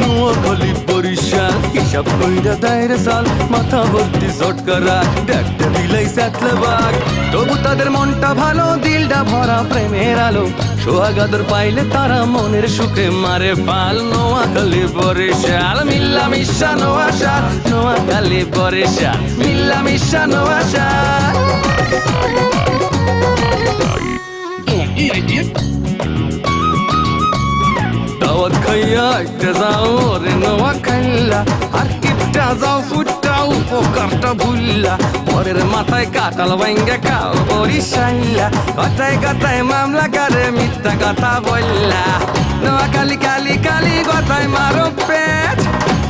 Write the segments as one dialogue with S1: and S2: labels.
S1: নোয়াখালী বরিশাল হিসাব কইরা দায়ের সাল মাথা ভর্তি চটকারা দেখতে দিলাই সাতলে বাঘ তবু তাদের মনটা ভালো দিলটা ভরা প্রেমের আলো সোহাগাদর পাইলে তারা মনের সুখে মারে পাল নোয়াখালী বরিশাল মিল্লা মিশা নোয়াশাল নোয়াখালী বরিশাল মিল্লা মিশা নোয়াশাল দাওয়াত খাইয়া একটা যাও রে নোয়া খাইলা আর কিপটা যাও ফুটাও উপকারটা ভুললা পরের মাথায় কাটাল ভাঙ্গে খাও বরিশাইলা কথায় কথায় মামলা করে মিথ্যা কথা বললা নোয়া কালি কালি কালি কথায় মারো পেঁচ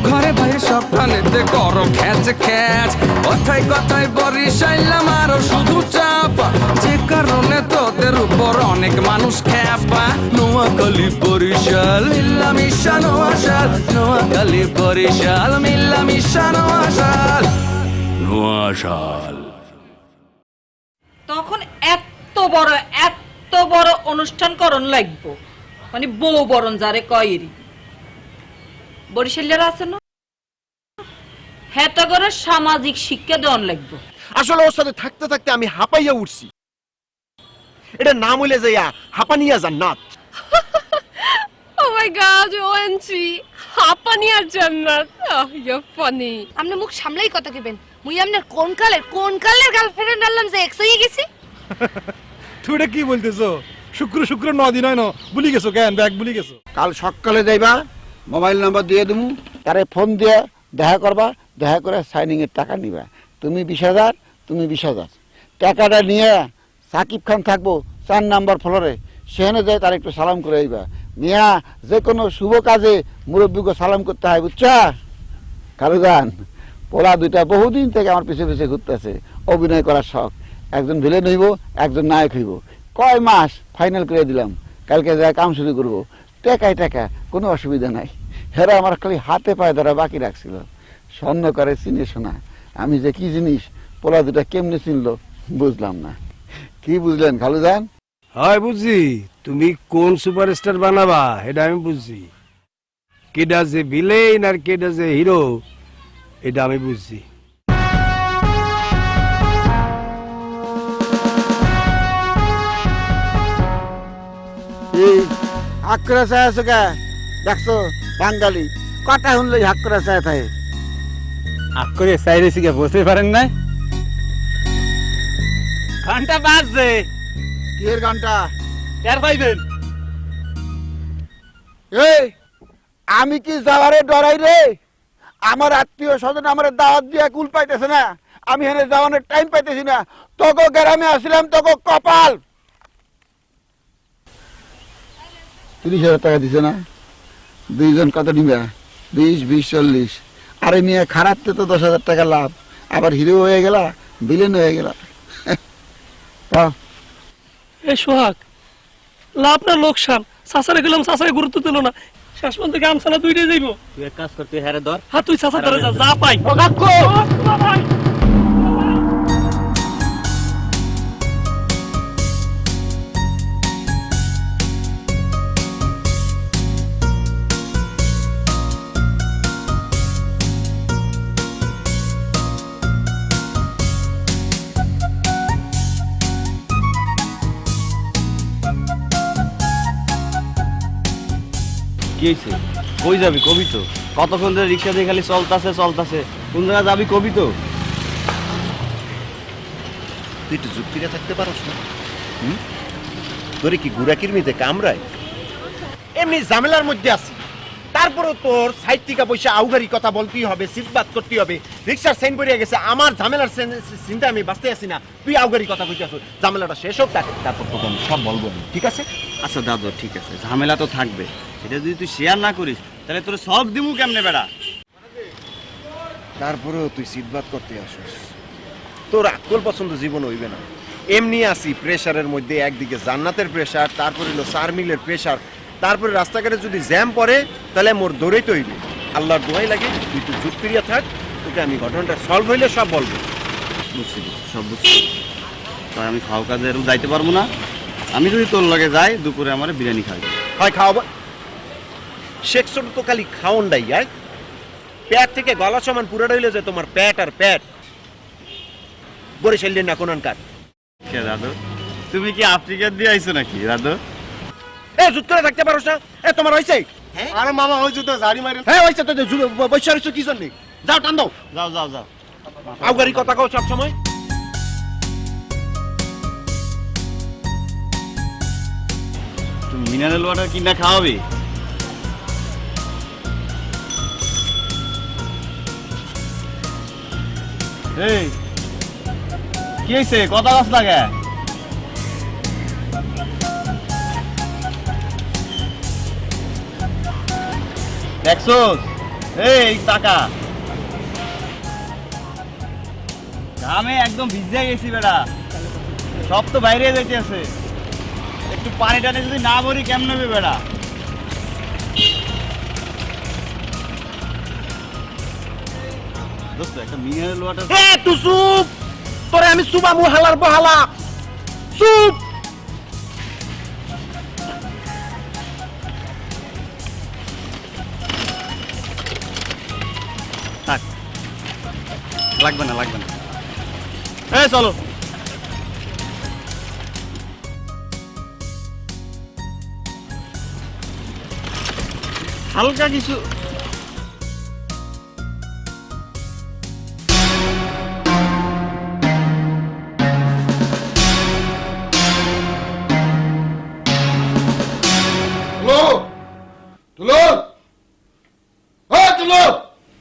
S1: ঘরে বাইরে সব প্রাণীতে করো খ্যাচ খ্যাচ কথায় কথায় বরিশাইলা মারো শুধু চাপা যে কারণে তোদের উপর অনেক মানুষ খেপা নোয়াখালী বরিশাল মিল্লা মিশা নোয়াশাল নোয়াখালী বরিশাল মিল্লা মিশা নোয়াশাল নোয়াশাল।
S2: তখন এত বড় অনুষ্ঠান করণ লাগবো মানে বউ বরণ যারে কয়েরি বরিশালের আছে না হেতা করে সামাজিক শিক্ষা দেওয়ান লাগবো।
S3: আসলে ওর সাথে থাকতে থাকতে আমি হাঁপাইয়া উঠছি। এটা নাম হইলে যাইয়া হাঁপানিয়া জান্নাত।
S4: Oh my god, OMG! হাঁপানিয়ার জান্নাত। You're funny.
S5: আপনি মুখ সামলাই কথা কইবেন। মুই আপনার কোন কালের গার্লফ্রেন্ড আনলাম যে এক্স হয়ে গেছি?
S6: তুই এটা কি বলতেছো? শুক্র 9 দিন হয় না ভুলি গেছো কেন ব্যাগ ভুলি গেছো?
S7: কাল সকালে যাইবা মোবাইল নাম্বার দিয়ে দেবো তারে ফোন দিয়ে দেখা করবা দেখা করে সাইনিং এর টাকা নিবা তুমি 20,000 তুমি 20,000 টাকাটা নিয়ে সাকিব খান থাকবো 4 নাম্বার ফ্লোরে সেখানে যাই তার একটু সালাম করে আইবা মিয়া যে কোনো শুভ কাজে মুরব্বীকে সালাম করতে হয় বুঝছা কালুগান পোলা দুইটা বহুদিন থেকে আমার পিছে পিছে ঘুরতেছে অভিনয় করার শখ একজন ভিলেন হইব একজন নায়ক হইব কয় মাস ফাইনাল করে দিলাম কালকে যা কাম শুরু করবো টাকা কোনো অসুবিধা নাই হেরা আমার খালি হাতে পায়ে ধরা বাকি রাখছিল স্বর্ণ করে চিনে শোনা আমি যে কি জিনিস পোলা দুটা কেমনে চিনলো বুঝলাম না কি বুঝলেন খালুজান?
S8: হয় বুঝছি তুমি কোন সুপারস্টার বানাবা এটা আমি বুঝছি কেডা যে ভিলেন আর কেডা যে হিরো এটা আমি বুঝছি।
S7: হাক করে চাই আছো কে দেখছো বাঙালি কথা শুনলেই হাক করে চাই থাকে
S9: হাক করে চাই রেছি কে বুঝতে পারেন না ঘন্টা বাজছে
S7: কি এর গানটা
S9: টের পাইবেন
S7: এই আমি কি যাওয়ারে ডরাই রে আমার আত্মীয় স্বজন আমার দাওয়াত দিয়ে কুল পাইতেছে না আমি এখানে যাওয়ানোর টাইম পাইতেছি না তোকে গ্রামে আসলাম তোকে কপাল 30,000 টাকা দিছে না দুইজন কত নিবে 20, 40 আরে নিয়ে খারাপ তো 10,000 টাকা লাভ আবার হিরো হয়ে গেলা ভিলেন হয়ে গেলা
S10: এই সোহাগ লাভ না লোকসান সাসারে গেলাম সাসারে গুরুত্ব দিল না শেষ পর্যন্ত গামছানা দুইটাই যাইব
S9: তুই এক কাজ করতে হ্যারে ধর
S10: হ্যাঁ তুই সাসা ধরে যা পাই
S9: কি হয়েছে কই যাবি কবি তো কতক্ষণ ধরে রিক্সা দিয়ে খালি চলতাছে কোন জায়গায় যাবি কবি তো
S3: তুই একটু যুক্তিটা থাকতে পারস না তোরে কি গুড়াকিরমিতে কামড়ায় এমনি ঝামেলার মধ্যে আছি তারপরে তোর সাইড থেকে পয়সা আউগারি কথা বলতেই হবে সিটবাদ করতেই হবে রিক্সার সাইন পড়ে গেছে আমার ঝামেলার চিন্তা আমি বাঁচতে আসি না তুই আউগারি কথা কইতে আসো ঝামেলাটা শেষ হোক তারপর তোকে আমি সব বলবো ঠিক আছে?
S9: আচ্ছা দাদু ঠিক আছে ঝামেলা তো থাকবে সেটা যদি তুই শেয়ার না করিস তাহলে তোর সব দিমু কেমনে বেড়া
S3: তারপরেও তুই সিটবাদ করতে আসিস তোর আকল পছন্দ জীবন হইবে না এমনি আসি প্রেসারের মধ্যে একদিকে জান্নাতের প্রেসার তারপরে হলো সারমিলের প্রেসার তারপরে রাস্তাঘাটে যদি জ্যাম পড়ে তাহলে মোর দৌড়াইতে হইবে আল্লাহর দোয়াই লাগে তুই তো যুক্তিরিয়া থাক তোকে আমি ঘটনাটা সলভ হইলে সব বলবো
S9: বুঝছি সব বুঝছি তাই আমি খাওয়া কাজে যাইতে পারবো না আমি যদি তোর লগে যাই দুপুরে আমার বিরিয়ানি খাই
S3: হয় খাওয়াবো সেক্সন তো খালি খাওন ডাই আয় পেট থেকে গলা সমান পুরাটা হইলে যে তোমার পেট আর পেট বরিশাল না কোনানকার
S9: কে দাদু তুমি কি আফ্রিকা দিয়ে আইছো নাকি দাদু?
S3: এ জুত করে থাকতে পারোস না? এ তোমার হইছে?
S6: আরে মামা হয়েছে তো জারি মারি
S3: হ্যাঁ হইছে তো বৈশা হইছো কি জন্য? যাও টান দাও।
S9: যাও যাও যাও।
S3: আউগারি কথা কও সব সময়।
S9: তুমি মিনারেল ওয়াটার কিনা খাওয়াবি? এই কি হইছে কথা গাছ লাগে? দেখছোস এই টাকা ঘামে একদম ভিজে গেছি বেড়া, সব তো বাইরে যেতে আছে। একটু পানি টানে যদি না ভরি কেমন হবে বেড়া? দোস্ত একটা মিনারেল ওয়াটার।
S3: এ তুই চুপ, তোরে আমি চুপামু হালার বহালা, চুপ।
S9: থাক, লাগবে না লাগবে না। এই চলো। হালকা কিছু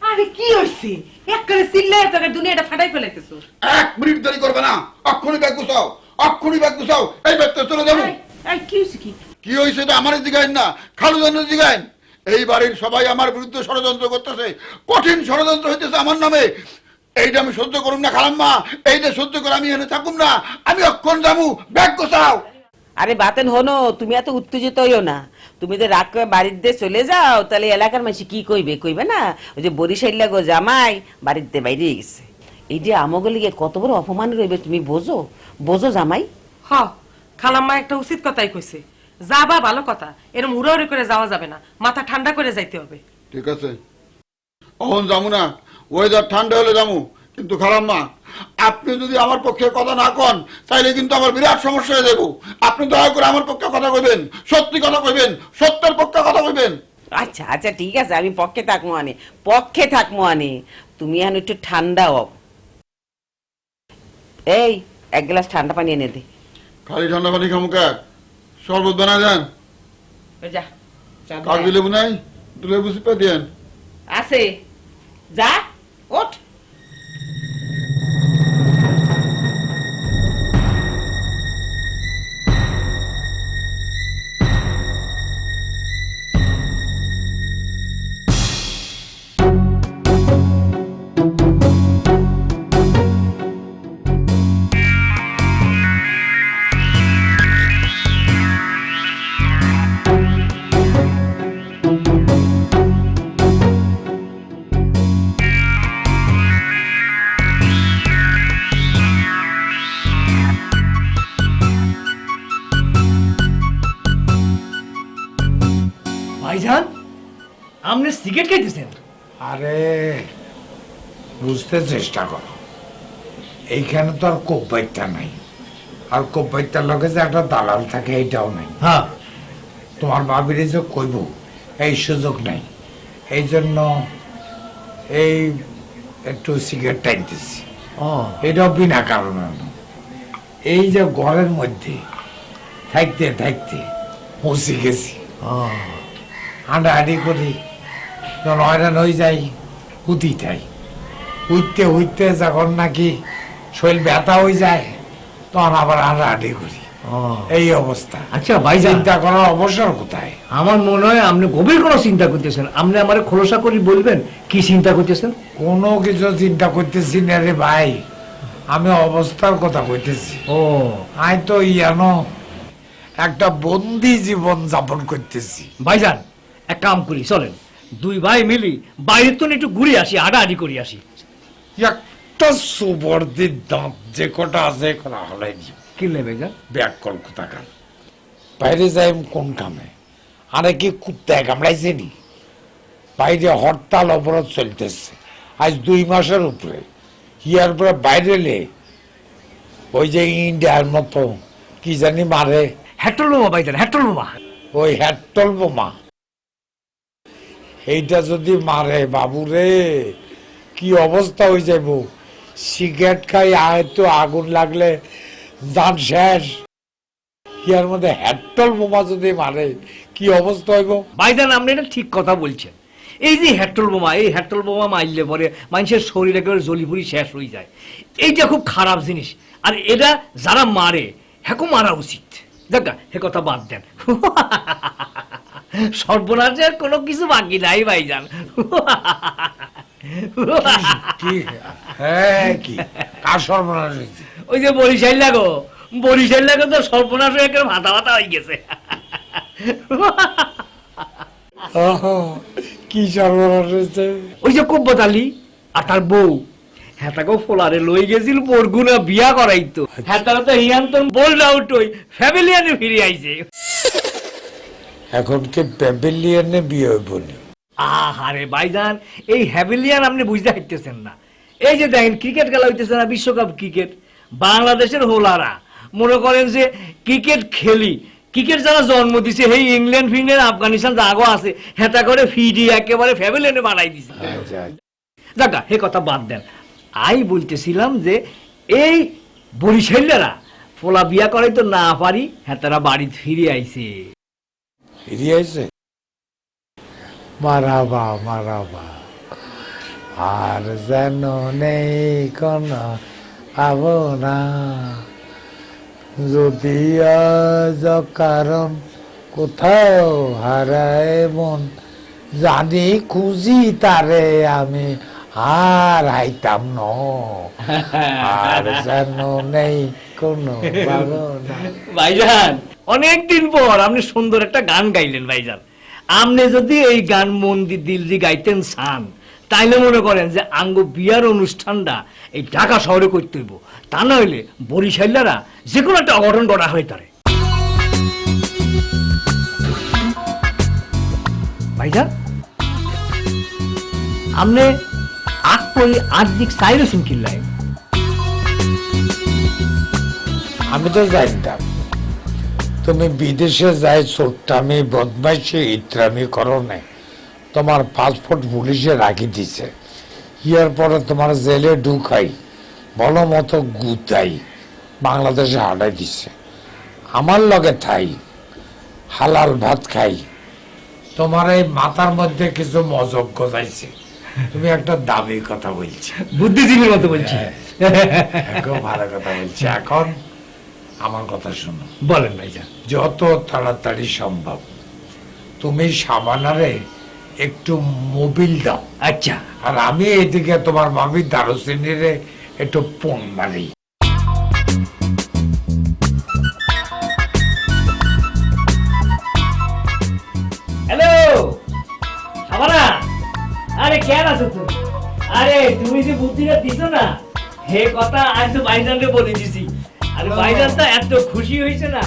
S2: আরে কি হইছে? একবারে চিল্লায় তোকে দুনিয়াটা ফাটাই ফেলাইতেছো।
S7: 1 মিনিট দেরি করবে না, অক্ষুনি ব্যাগ গুছাও, অক্ষুনি ব্যাগ গুছাও। এই ব্যাগটা চলে যাবো।
S2: এই কি হইছে?
S7: কি হয়েছে তো আমার জিগাইন না, খালু জানের জিগাইন। এই বাড়ির সবাই আমার বিরুদ্ধে ষড়যন্ত্র করতেছে, কঠিন ষড়যন্ত্র হইতেছে আমার নামে। এইটা আমি সহ্য করুম না খালাম্মা, এইটা সহ্য করে আমি এনে থাকুম না, আমি অক্ষণ যাবো। ব্যাগ গোছাও।
S11: আরে বাতেন হনো, তুমি এত উত্তেজিত হইও না। তুমি তো রাগ করে বাড়িতে চলে যাও, তাহলে এলাকার মানুষ কি কইবে? কইবে না ওই যে বরিশাইল গো জামাই বাড়িতে বাইরে গেছে। এই যে আমগলিকে কত বড় অপমান রইবে তুমি বোঝো? বোঝো জামাই?
S2: হ, খালাম্মা একটা উচিত কথাই কইছে। যাবা ভালো কথা, এরকম উড়াউড়ি করে যাওয়া যাবে না, মাথা ঠান্ডা করে যাইতে হবে।
S7: ঠিক আছে, অহন যাবো না, ওয়েদার ঠান্ডা হলে যাবো। কিন্তু খালাম্মা, আপনি যদি আমার পক্ষে কথা না কন, তাইলে কিন্তু আমার বিরাট সমস্যা হয়ে যাবো। আপনি দয়া করে আমার পক্ষে কথা কইবেন, সত্যি কথা কইবেন, সত্যের পক্ষে কথা কইবেন।
S11: আচ্ছা আচ্ছা ঠিক আছে, আমি পক্ষে থাকবো আনে, পক্ষে থাকবো আনে। তুমি এখন একটু ঠান্ডা হও। এই 1 গ্লাস ঠান্ডা পানি এনে দে।
S7: খালি ঠান্ডা পানি খামু কা? শরবত বানা দেন।
S11: যা
S7: কাক দিলে বুনাই, দুলে বুঝি পে দেন।
S11: আছে, যা ওঠ।
S10: ভাইজান, আপনি সিগারেট খাইতেছেন?
S12: আরে বুঝতে চেষ্টা করো, এইখানে তো আর কোপাইটা নাই, আর কোপাইটার লগে যে একটা দালাল থাকে এইটাও নাই।
S10: হ্যাঁ,
S12: তোমার ভাবিরে যে কইব এই সুযোগ নাই, এই জন্য এই একটু সিগারেট টাইনতেছি। এটাও বিনা কারণে না। এই যে ঘরের মধ্যে থাকতে থাকতে পৌঁছে গেছি, হাঁটাহাঁটি করি, যখন হয়রান হয়ে যাই হুতি থাই, উঠতে উঠতে যখন নাকি শরীর ব্যথা হয়ে যায় তখন আবার হাঁটাহাঁটি করি। এই অবস্থা।
S10: আচ্ছা ভাইজান,
S12: চিন্তা করার অবসর কোথায়?
S10: আমার মনে হয় আপনি গভীর কোনো চিন্তা করতেছেন। আপনি আমার খোলসা করে বলবেন কি চিন্তা করতেছেন?
S12: কোনো কিছু চিন্তা করতেছি না রে ভাই, আমি অবস্থার কথা কইতেছি। আই তো ইয়ানো একটা বন্দি জীবন যাপন করতেছি।
S10: ভাইজান, এক কাম করি, চলেন 2 ভাই মিলি বাইরে তো একটু ঘুরে আসি, হাঁটাহাঁটি করি আসি।
S12: একটা সুবর্দির দাঁত যে কটা আছে কটা হলাই দিব।
S10: কি নেবে গা?
S12: ব্যাগ কল কোথাকার। বাইরে যাই কোন কামে? আরে কি কুত্তায় কামড়াইছে নি? বাইরে হরতাল অবরোধ চলতেছে আজ 2 মাসের উপরে। ইয়ার পরে বাইরে এলে ওই যে ইন্ডিয়ার মতো কি জানি মারে,
S8: হ্যাটল বোমা ভাইজান, হ্যাটল বোমা।
S12: ওই হ্যাটল বোমা, এইটা যদি মারে বাবুরে কি অবস্থা হয়ে যাইব। সিগারেট খাই হয়তো আগুন লাগলে জান শেষ, ইয়ার মধ্যে হ্যাটল বোমা যদি মারে কি অবস্থা হইব।
S8: ভাইজান আপনি এটা ঠিক কথা বলছেন। এই যে হ্যাটল বোমা, এই হ্যাটল বোমা মারলে পরে মানুষের শরীর একেবারে জ্বলিপুরি শেষ হয়ে যায়। এইটা খুব খারাপ জিনিস, আর এটা যারা মারে হ্যাঁ মারা উচিত। দেখা হে কথা বাদ দেন। সর্বনাশের কোনো কিছু বাকি নাই ভাইজান।
S12: কি হ্যাঁ কি কার সর্বনাশ হয়েছে?
S8: ওই যে বরিশাল লাগো, বরিশাল লাগো তো সর্বনাশ হয়ে একেবারে ভাতা ভাতা হয়ে গেছে।
S12: কি সর্বনাশ হয়েছে?
S8: ওই যে কুব্বত আলী আর তার বউ, হ্যাঁ তাকেও ফোলারে লই গেছিল বরগুনা বিয়া করাইতো। হ্যাঁ তারা তো হিয়ান্তন বোল্ড আউট হই ফ্যামিলিয়ানে ফিরে আইছে।
S12: এখন কি প্যাভিলিয়নে বিয়ে হইব?
S8: আহারে ভাইজান, এই হ্যাভিলিয়ান আপনি বুঝতে পারতেছেন না। এই যে দেখেন ক্রিকেট খেলা হইতেছে না, বিশ্বকাপ ক্রিকেট, বাংলাদেশের হোলারা মনে করেন যে ক্রিকেট খেলি, ক্রিকেট যারা জন্ম দিছে এই ইংল্যান্ড ফিংল্যান্ড আফগানিস্তান জাগো আছে হেতা করে ফিডি একেবারে ফ্যামিলিয়ানে বানাই দিছে। দেখা হে কথা বাদ দেন। আমি বলতেছিলাম যে এই বরিশালেরা ফোলা বিয়া করাই তো না পারি, হ্যাঁ তারা বাড়ি ফিরে আইছে।
S12: ফিরে আইছে? মারাবা মারাবা। আর যেন নেই কোন ভাবনা, যদি আজ কারণ কোথাও হারায় মন, জানি খুঁজি তারে আমি আর হাইতাম ন। আর যেন নেই কোনো ভাবনা।
S8: ভাইজান অনেকদিন পর আপনি সুন্দর একটা গান গাইলেন ভাইজান। আপনি যদি এই গান মন দিল দিয়ে গাইতেন চান, তাইলে মনে করেন যে আঙ্গ বিয়ার অনুষ্ঠানটা এই ঢাকা শহরে করতে হইব, তা না হইলে বরিশালেরা যে কোনো একটা অঘটন ঘটা হয়ে তারে। ভাইজান আপনি আগ করে আর্ধেক সাইরসিন কিনলেন।
S12: আমি তো জানতাম তুমি বিদেশে যাই ছোট্টামি বদমাইশি ইত্রামি করো না, তোমার পাসপোর্ট পুলিশে রাখি দিছে, ইয়ার পরে তোমার জেলে ঢুকাই ভালো মতো গুতাই বাংলাদেশে হাঁটাই দিছে। আমার লগে থাই হালাল ভাত খাই, তোমার এই মাথার মধ্যে কিছু মজক গজাইছে। তুমি একটা দামি কথা বলছি,
S8: বুদ্ধিজীবীর মতো বলছি।
S12: খুব ভালো কথা বলছি। এখন আমার কথা শুনো।
S8: বলেন ভাইজান।
S12: যত তাড়াতাড়ি সম্ভব তুমি সাবানারে একটু মোবিল দাও।
S8: আচ্ছা।
S12: আর আমি এদিকে তোমার মামি দারুচিনিরে একটু ফোন মারি।
S8: হ্যালো সাবানা, আরে কেন আছো তুমি? আরে তুমি যে বুদ্ধিটা দিছো না, হে কথা আজ তো ভাইজানকে বলে দিছি। আরে ভাইজান তো এত খুশি হয়েছে না,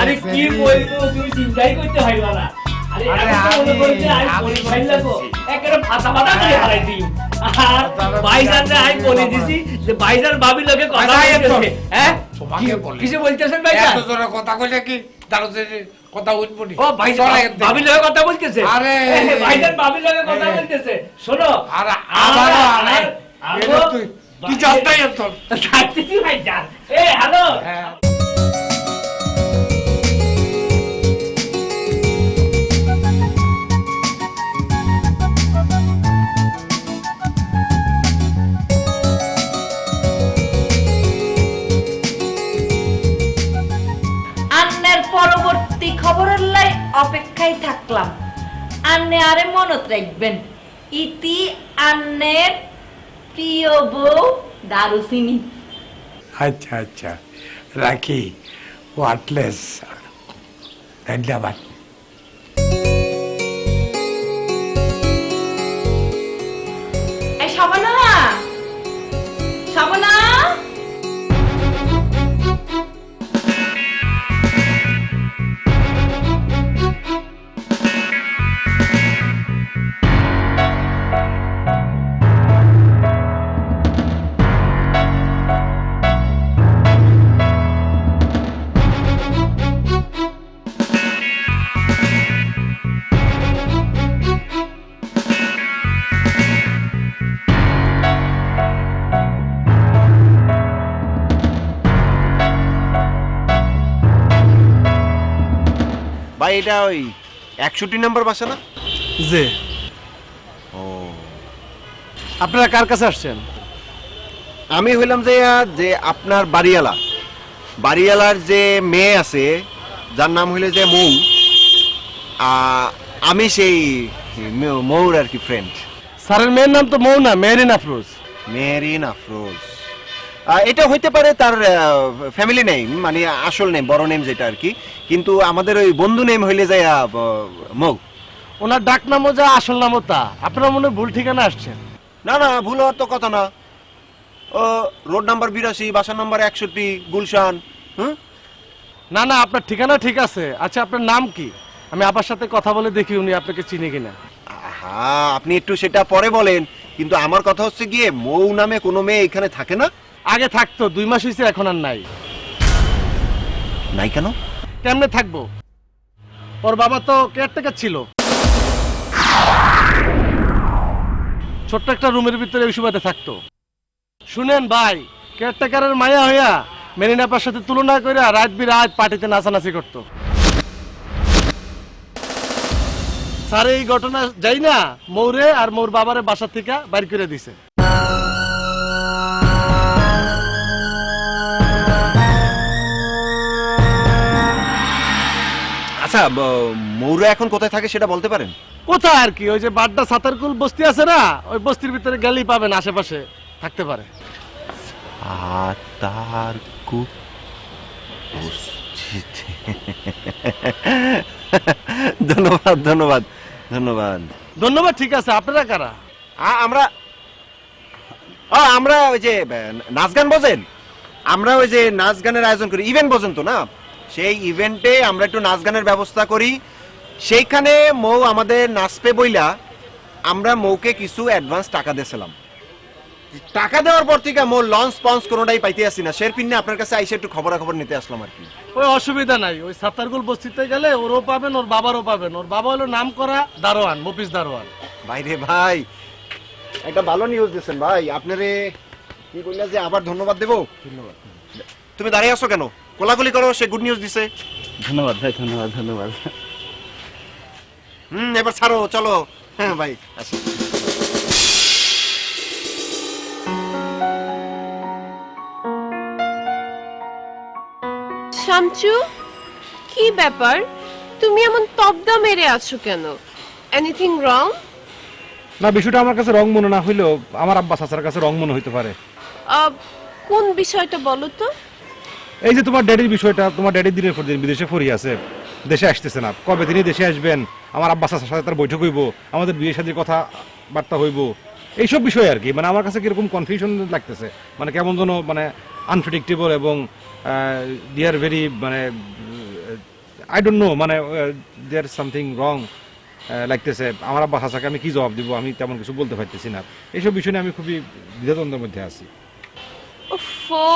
S8: আরে কি বলবো তুমি চিন্তাই করতে পারবা না। আরে এখন তো মনে করছে আজ বরিশাল লাগো একেবারে ফাটা ফাটা করে হারাই দিই। আর ভাইজানকে আজ বলে দিছি যে ভাইজান ভাবির লগে কথা বলতেছে। হ্যাঁ
S12: তোমাকে বলে
S8: কিছু বলতেছেন ভাইজান?
S12: এত জোরে কথা কইলে কি দারুচিনির কথা উঠবো নি?
S8: ও ভাইজান ভাবির লগে কথা বলতেছে।
S12: আরে
S8: ভাইজান ভাবির লগে কথা বলতেছে। শোনো
S12: আর আবারও আরে তুই কি চাইতাই এত
S8: চাইতেছি ভাইজান। এ হ্যালো
S2: আন্নের পরবর্তী খবরের লাই অপেক্ষায় থাকলাম। আন্নে আরে মনত রাখবেন, ইতি আন্নের প্রিয় বউ দারুচিনি।
S12: আচ্ছা আচ্ছা রাখি। ওয়াটলেস ধন্যবাদ।
S2: এই শাবানা, শাবানা
S3: ভাই এটা ওই 61 নম্বর বাসা না?
S6: যে
S3: ও,
S6: আপনারা কার কাছে আসছেন?
S3: আমি হইলাম যে আপনার বাড়িওয়ালার যে মেয়ে আছে যার নাম হইলে যে মৌ, আমি সেই মৌর আর কি ফ্রেন্ড।
S6: স্যারের মেয়ের নাম তো মৌ না, মেরিন আফরোজ।
S3: মেরিন আফরোজ, এটা হইতে পারে তার ফ্যামিলি নেম, মানে আসল নেম, বড় নেম যেটা আর কি, কিন্তু আমাদের ওই বন্ধু নেম হইলে যায় মৌ।
S6: ওনার ডাক নামও যা, আসল নামও তা। আপনারা মনে হয় ভুল ঠিকানা আসছেন।
S3: না না, ভুল হওয়ার তো কথা না। ও রোড নাম্বার 82, বাসা নাম্বার 61, গুলশান।
S6: না না, আপনার ঠিকানা ঠিক আছে। আচ্ছা, আপনার নাম কি? আমি আপার সাথে কথা বলে দেখি উনি আপনাকে চিনি কিনা।
S3: হ্যাঁ, আপনি একটু সেটা পরে বলেন, কিন্তু আমার কথা হচ্ছে গিয়ে মৌ নামে কোনো মেয়ে এখানে থাকে না।
S6: আগে থাকতো, 2 মাস হয়েছে, এখন আর নাই।
S3: নাই কেন?
S6: কেমনে থাকবো? ওর বাবা তো কেয়ারটেকার ছিল। ছোট্ট একটা রুমের ভিতরে ওই সুবাদে থাকতো। শুনেন ভাই, কেয়ারটেকারের মায়া হইয়া মেরিনাপার সাথে তুলনা করে রাত বিরাত পার্টিতে নাচানাচি করতো। স্যার এই ঘটনা যাই না মৌরে আর মৌর বাবারে বাসা থেকে বাইর করে দিছে।
S3: আচ্ছা, মৌরা এখন কোথায় থাকে সেটা বলতে পারেন?
S6: কোথায় আর কি, ওই যে বাড্ডা সাতারকুল বস্তি আছে না, ওই বস্তির ভিতরে গেলেই পাবেন, আশেপাশে থাকতে পারে।
S3: ধন্যবাদ ধন্যবাদ ধন্যবাদ
S6: ধন্যবাদ। ঠিক আছে, আপনারা কারা?
S3: আমরা ওই যে নাচ গান বোঝেন, আমরা ওই যে নাচ গানের আয়োজন করি, ইভেন্ট বোঝেন তো না, সেই ইভেন্টে আমরা একটু নাচ গানের ব্যবস্থা করি। সেইখানে মৌ আমাদের নাচবে বইলা আমরা মৌকে কিছু অ্যাডভান্স টাকা দিয়েছিলাম। টাকা দেওয়ার পর থেকে মৌ লঞ্চ পঞ্চ কোনোটাই পাইতে আসি না, শের পিন্নে আপনার কাছে আইসে একটু খবরাখবর নিতে আসলাম আর কি।
S6: ওই অসুবিধা নাই, ওই সাতারকুল বস্তিতে গেলে ওরও পাবেন, ওর বাবারও পাবেন। ওর বাবা হলো নাম করা দারোয়ান, মফিজ দারোয়ান।
S3: ভাইরে ভাই, একটা ভালো নিউজ দিয়েছেন ভাই। আপনারে কি বললা যে আবার ধন্যবাদ দেবো? ধন্যবাদ। তুমি দাঁড়িয়ে আছো কেন? কোলাকুলি করো, সে গুড নিউজ দিছে।
S9: ধন্যবাদ ভাই, ধন্যবাদ ধন্যবাদ।
S3: এবার ছাড়ো, চলো। হ্যাঁ ভাই, আসি।
S4: শামচু, কি ব্যাপার? তুমি এমন তবদা মেরে আছো কেন? Anything wrong?
S6: না, বিষয়টা আমার কাছে রং মনে না হইলেও আমার আব্বা চাচার কাছে রং মনে হইতে পারে।
S4: কোন বিষয়টা বলো তো?
S6: এই যে তোমার ড্যাডির বিষয়টা, তোমার ড্যাডি দিনের পর দিন বিদেশে ফিরে আছে, দেশে আসতেছে না। কবে তিনি দেশে আসবেন, আমার আব্বা চাচার সাথে তার বৈঠক হইব, আমাদের বিয়ে শাদীর কথা বার্তা হইব, এইসব বিষয় আর কি। মানে আমার কাছে কিরকম কনফিউশন লাগতেছে, মানে কেমন যেন মানে আনপ্রেডিক্টেবল এবং দে আর ভেরি, মানে আই ডোন্ট নো, মানে দেয়ার সামথিং রং লাগতেছে। আমার আব্বা চাচাকে আমি কি জবাব দিব, আমি তেমন কিছু বলতে পারতেছি না। এইসব বিষয় নিয়ে আমি খুবই দ্বিধাদ্বন্দ্বের মধ্যে আছি।
S4: ওফো,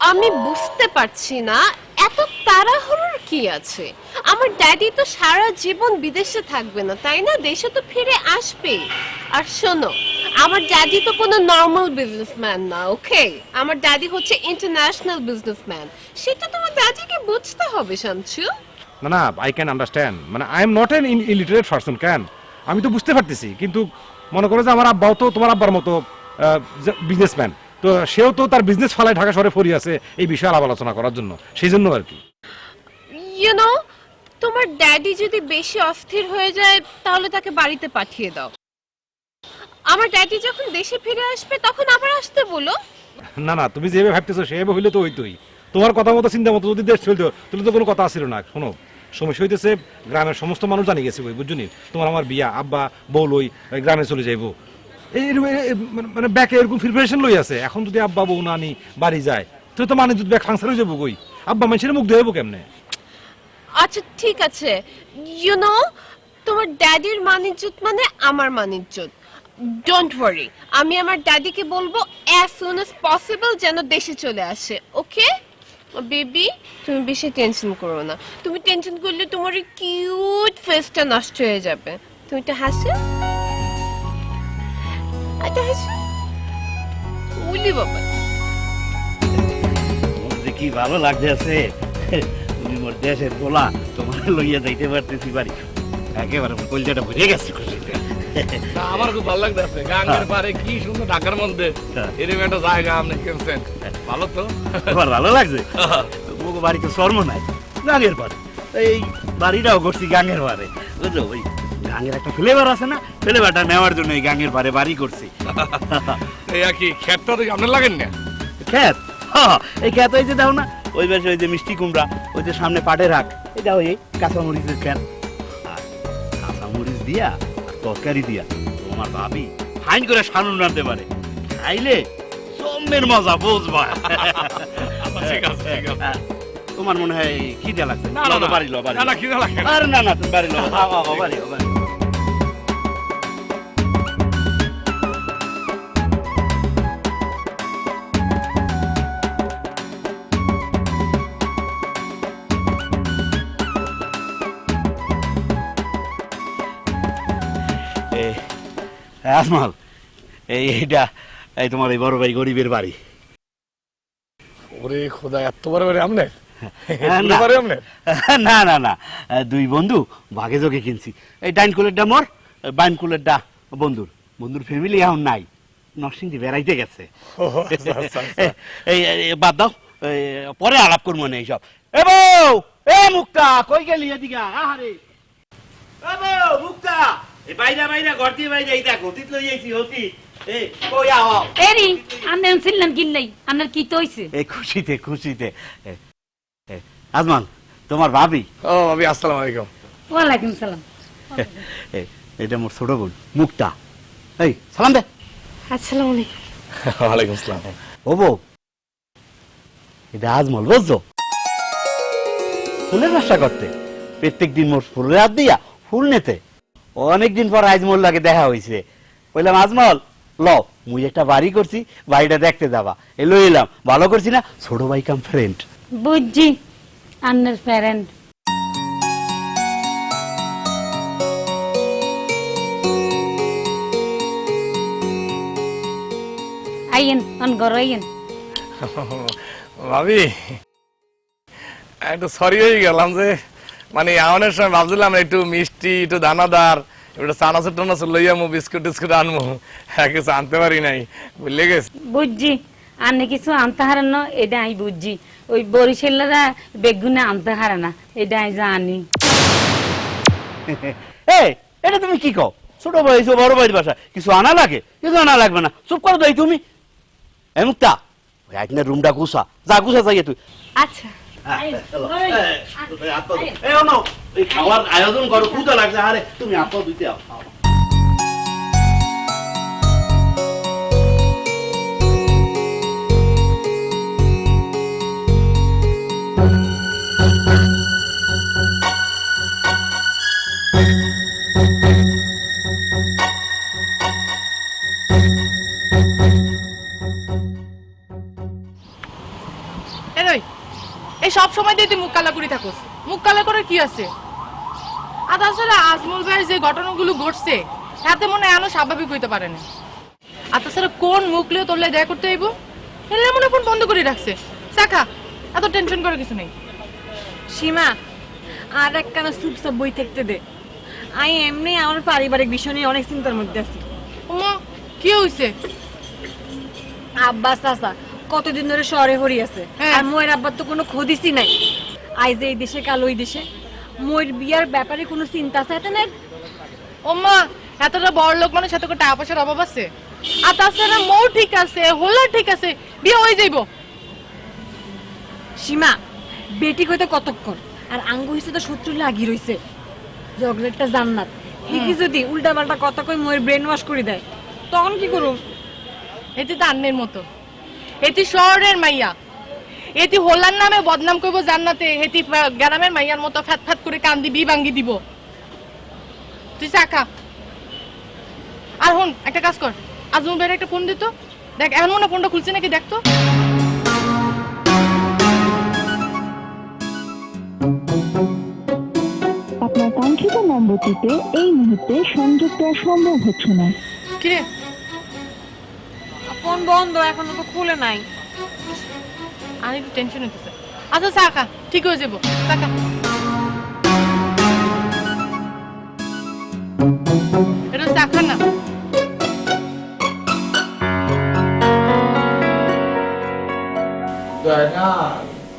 S4: আমি বুঝতে পারছি না এত তাড়াহুড়োর কি আছে। আমার ড্যাডি তো সারা জীবন বিদেশে থাকবে না, তাই না? দেশে তো ফিরে আসবে। আর শোনো, আমার ড্যাডি তো কোনো নর্মাল বিজনেসম্যান না, ওকে? আমার ড্যাডি হচ্ছে ইন্টারন্যাশনাল বিজনেসম্যান। সেটা তোমার ড্যাডিকে বুঝতে হবে, শামচু।
S6: না না, আই ক্যান আন্ডারস্ট্যান্ড, মানে I am not an illiterate person, can, আমি তো বুঝতে পারতেছি। কিন্তু মনে করো যে আমার আব্বাও তো তোমার আব্বার মতো বিজনেসম্যান, তো সেও তো তার বিজনেস ফালায় ঢাকা শহরে ফিরে আছে এই বিষয়ে আলাপ আলোচনা করার জন্য, সেই জন্য আর কি।
S4: ইউ নো, তোমার ড্যাডি যদি বেশি অস্থির হয়ে যায় তাহলে তাকে বাড়িতে পাঠিয়ে দাও। আমার ড্যাডি যখন দেশে ফিরে আসবে তখন আবার আসতে বলো।
S6: না না, তুমি যেভাবে ভাবতেছো সেভাবে হইলে তো হইতোই। তোমার কথা মতো চিন্তা মতো যদি দেশ চলতো তাহলে তো কোনো কথা আসছিল না। শোনো, সমস্যা হইতেছে গ্রামের সমস্ত মানুষ জানি গেছে, ওই বুঝুনি তোমার আমার বিয়া, আব্বা বউ লই গ্রামে চলে যাইবো, এই মানে ব্যাকে এরকম প্রিপারেশন লই আছে। এখন যদি আব্বা বউ না আনি বাড়ি যায় তাহলে তো মানে যদি ব্যাগ ফাংশন হয়ে যাবো, কই আব্বা মানুষের মুখ দেবো কেমনে?
S4: আচ্ছা ঠিক আছে, ইউ নো, তোমার ড্যাডির মানিজ্জত মানে আমার মানিজ্জত। ডোন্ট ওয়ারি, আমি আমার ড্যাডিকে বলবো অ্যাজ সুন অ্যাজ পসিবল যেন দেশে চলে আসে, ওকে? বেবি, তুমি বেশি টেনশন করো না। তুমি টেনশন করলে তোমার এই কিউট ফেসটা নষ্ট হয়ে যাবে। তুমি তো হাসো, আচ্ছা হাসো, উলি বাবা।
S9: কি ভালো লাগতেছে, তুমি মোর
S3: দেশের পোলা তোমার লইয়া যাইতে পারতেছি বাড়ি একেবারে আমার কলজাটা ভরে গেছে খুশিতে
S6: আমার খুব ভালো লাগতেছে গাঙ্গের পারে কি সুন্দর ঢাকার মধ্যে এরকম একটা জায়গা আপনি কিনছেন ভালো তো
S3: তোমার ভালো লাগছে মুখ বাড়িতে শর্ম নাই গাঙ্গের পারে এই বাড়িটাও করছি গাঙ্গের পারে বুঝলো ওই গাঙ্গের একটা ফ্লেভার আছে না ফ্লেভারটা নেওয়ার জন্য এই গাঙ্গের পারে বাড়ি করছি
S6: এই কি ক্ষেতটা তো আপনার লাগেন না
S3: ক্ষেত হ্যাঁ এই ক্ষেত ওই যে দাও না ওই পাশে ওই যে মিষ্টি কুমড়া ওই যে সামনে পাটে রাখ এটা ওই কাঁচামরিচের ক্ষেত আর কাঁচামরিচ দিয়া তরকারি দিয়া তোমার ভাবি ফাইন করে সানুন রাঁধতে পারে খাইলে জম্মের মজা বুঝবা
S6: ঠিক আছে ঠিক আছে
S3: তোমার মনে হয় খিদে লাগছে
S6: না, না, না।
S3: বাড়ি লো বাড়ি
S6: না, না, খিদে লাগে না।
S3: আরে না না তুমি বাড়ি লো বাড়ি বাড়ি আজমাল এইটা এই তোমার এই বড় ভাই গরিবের বাড়ি
S6: ওরে খোদা এত বড় বড় আমনে
S3: না।
S6: বড় আমনে
S3: না না না দুই বন্ধু ভাগে যোগে কিনছি এই ডাইন কুলেরটা মোর বাইন কুলেরটা বন্ধুর বন্ধুর ফ্যামিলি এখন নাই নরসিংদী বেড়াইতে গেছে এই বাদ দাও পরে আলাপ করবো না এইসব এ বউ এ মুক্তা কই গেলি এদিকে আহারে এ বউ মুক্তা এই বাইরে বাইরে ঘর দিয়ে বাইরে এই দেখো অতীত লই যাইছি অতীত এ কই আও
S5: এরি আমি ছিলাম কিনলাই আপনার কি তো হইছে
S3: এই খুশিতে খুশিতে আজমান তোমার ভাবি
S6: ও ভাবি আসসালামু আলাইকুম
S5: ওয়ালাইকুম সালাম
S3: এটা মোর ছোট বোন মুক্তা এই সালাম দে
S5: আসসালামু আলাইকুম
S6: ওয়ালাইকুম আসসালাম
S3: ও বউ এটা আজমল বুঝছো ফুলের ব্যবসা করতে প্রত্যেক দিন মোর ফুলের হাত দিয়া ফুল নেতে অনেকদিন পর আজমল লাগে দেখা হয়েছে বললাম আজমল ল মুই একটা বাড়ি করছি বাড়িটা দেখতে যাবা এলো এলাম ভালো করছি না ছোট ভাই কাম ফ্রেন্ড
S5: বুঝছি আন্নার প্যারেন্ট আইয়েন অন ঘর আইয়েন
S6: ভাবি একটু সরি হয়ে গেলাম যে মানে আমাদের সময় ভাবছিলাম একটু মিষ্টি একটু দানাদার একটু চানাচুর টানাচুর লইয়া মু বিস্কুট টিস্কুট আনবো হ্যাঁ কিছু আনতে পারি নাই বুঝলে গেছি
S5: বুঝছি আন্নে কিছু আনতে হারেন না এটা আমি বুঝছি ওই বরিশালেরা বেগুনে আনতে হারে না এটা আমি জানি
S3: এই এটা তুমি কি কও ছোট ভাই বড় ভাইয়ের বাসা কিছু আনা লাগে কিছু আনা লাগবে না চুপ করো তাই তুমি এই মুক্তা একদিনের রুমটা গুছা যা গুছা যাইয়ে তুই
S5: আচ্ছা
S3: খাওয়ার আয়োজন করো ক্ষুদা লাগছে আরে তুমি আপা দিতে আও
S10: এই সব সময় দিয়ে তুই মুখ কালা করে থাকোস মুখ কালা করে কি আছে আর তাছাড়া আজমল ভাইয়ের যে ঘটনাগুলো ঘটছে তাতে মনে হয় স্বাভাবিক হইতে পারে না আর তাছাড়া কোন মুখ লিয়ে তোরলে দেখা করতে হইব এলে মনে ফোন বন্ধ করে রাখছে চাখা এত টেনশন করে কিছু নেই
S2: সীমা আর একখানা চুপচাপ বই থাকতে দে আমি এমনি আমার পারিবারিক বিষয় নিয়ে অনেক চিন্তার মধ্যে আছি
S10: ওমা কি হইছে
S2: আব্বা চাচা কতদিন ধরে শহরে হরি আছে আর মোয়ের আব্বার তো কোনো খোঁজিসই নাই আইজ এই দেশে কাল ওই দেশে মোয়ের বিয়ার ব্যাপারে কোনো চিন্তা আছে না
S10: ওমা এতটা বড় লোক মানে সাথে টাকা পয়সার অভাব আছে আর তাছাড়া মৌ ঠিক আছে হোলা ঠিক আছে বিয়ে হয়ে যাইব
S2: সীমা বেটি কইতে কতক্ষণ আর আঙ্গু হিসেবে তো শত্রু লাগি রইছে জগলেটটা জান্নাত হিকি যদি উল্টা পাল্টা কথা কই মোয়ের ব্রেন ওয়াশ করে দেয় তখন কি করুম
S10: এতে তো আন্নের মতো এটি শহরের মাইয়া এটি হোলার নামে বদনাম করবো জান্নাতে এটি গ্রামের মাইয়ার মতো ফ্যাত ফ্যাত করে কান্দি বি ভাঙ্গি দিব তুই চাখা আর হন একটা কাজ কর আজমল ভাইয়ের একটা ফোন দিত দেখ এখন মনে ফোনটা খুলছে নাকি দেখতো
S13: আপনার কাঙ্ক্ষিত নম্বরটিতে এই মুহূর্তে সংযোগ দেওয়া সম্ভব হচ্ছে না
S10: কিরে
S2: ফোন বন্ধ এখনো তো খুলে নাই
S10: আর একটু টেনশন হইতেছে আচ্ছা চা খা, ঠিক হয়ে যাবো, চা খা। এটা চা খা না।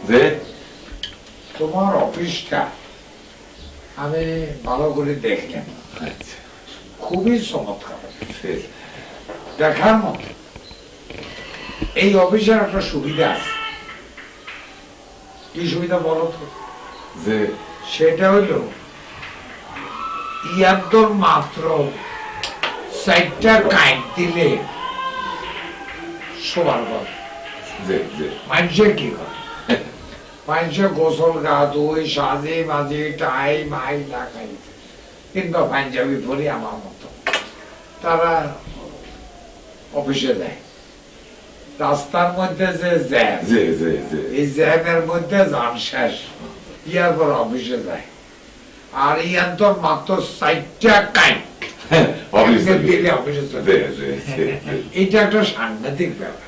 S12: যে তোমার অফিসটা আমি ভালো করে দেখলাম, খুবই চমৎকার, দেখার মতো। এই অফিসের একটা সুবিধা আছে। কি সুবিধা বলো তো? যে সেটা হইল ইয়ার মাত্র 4টা কাইট দিলে সবার কথা। মানুষের কি করে? মানুষের গোসল গা ধুই সাজে মাঝে টাই মাই লাগাই কিংবা পাঞ্জাবি পরি আমার মতো তারা অফিসে যায়। রাস্তার মধ্যে যে জ্যাম, এই জ্যামের মধ্যে যান শেষ, ইয়ার পর অফিসে যায়। আর ইয়ার তো মাত্র 4টা কাইট দিলে অফিসে চলে। এটা একটা সাংঘাতিক ব্যাপার।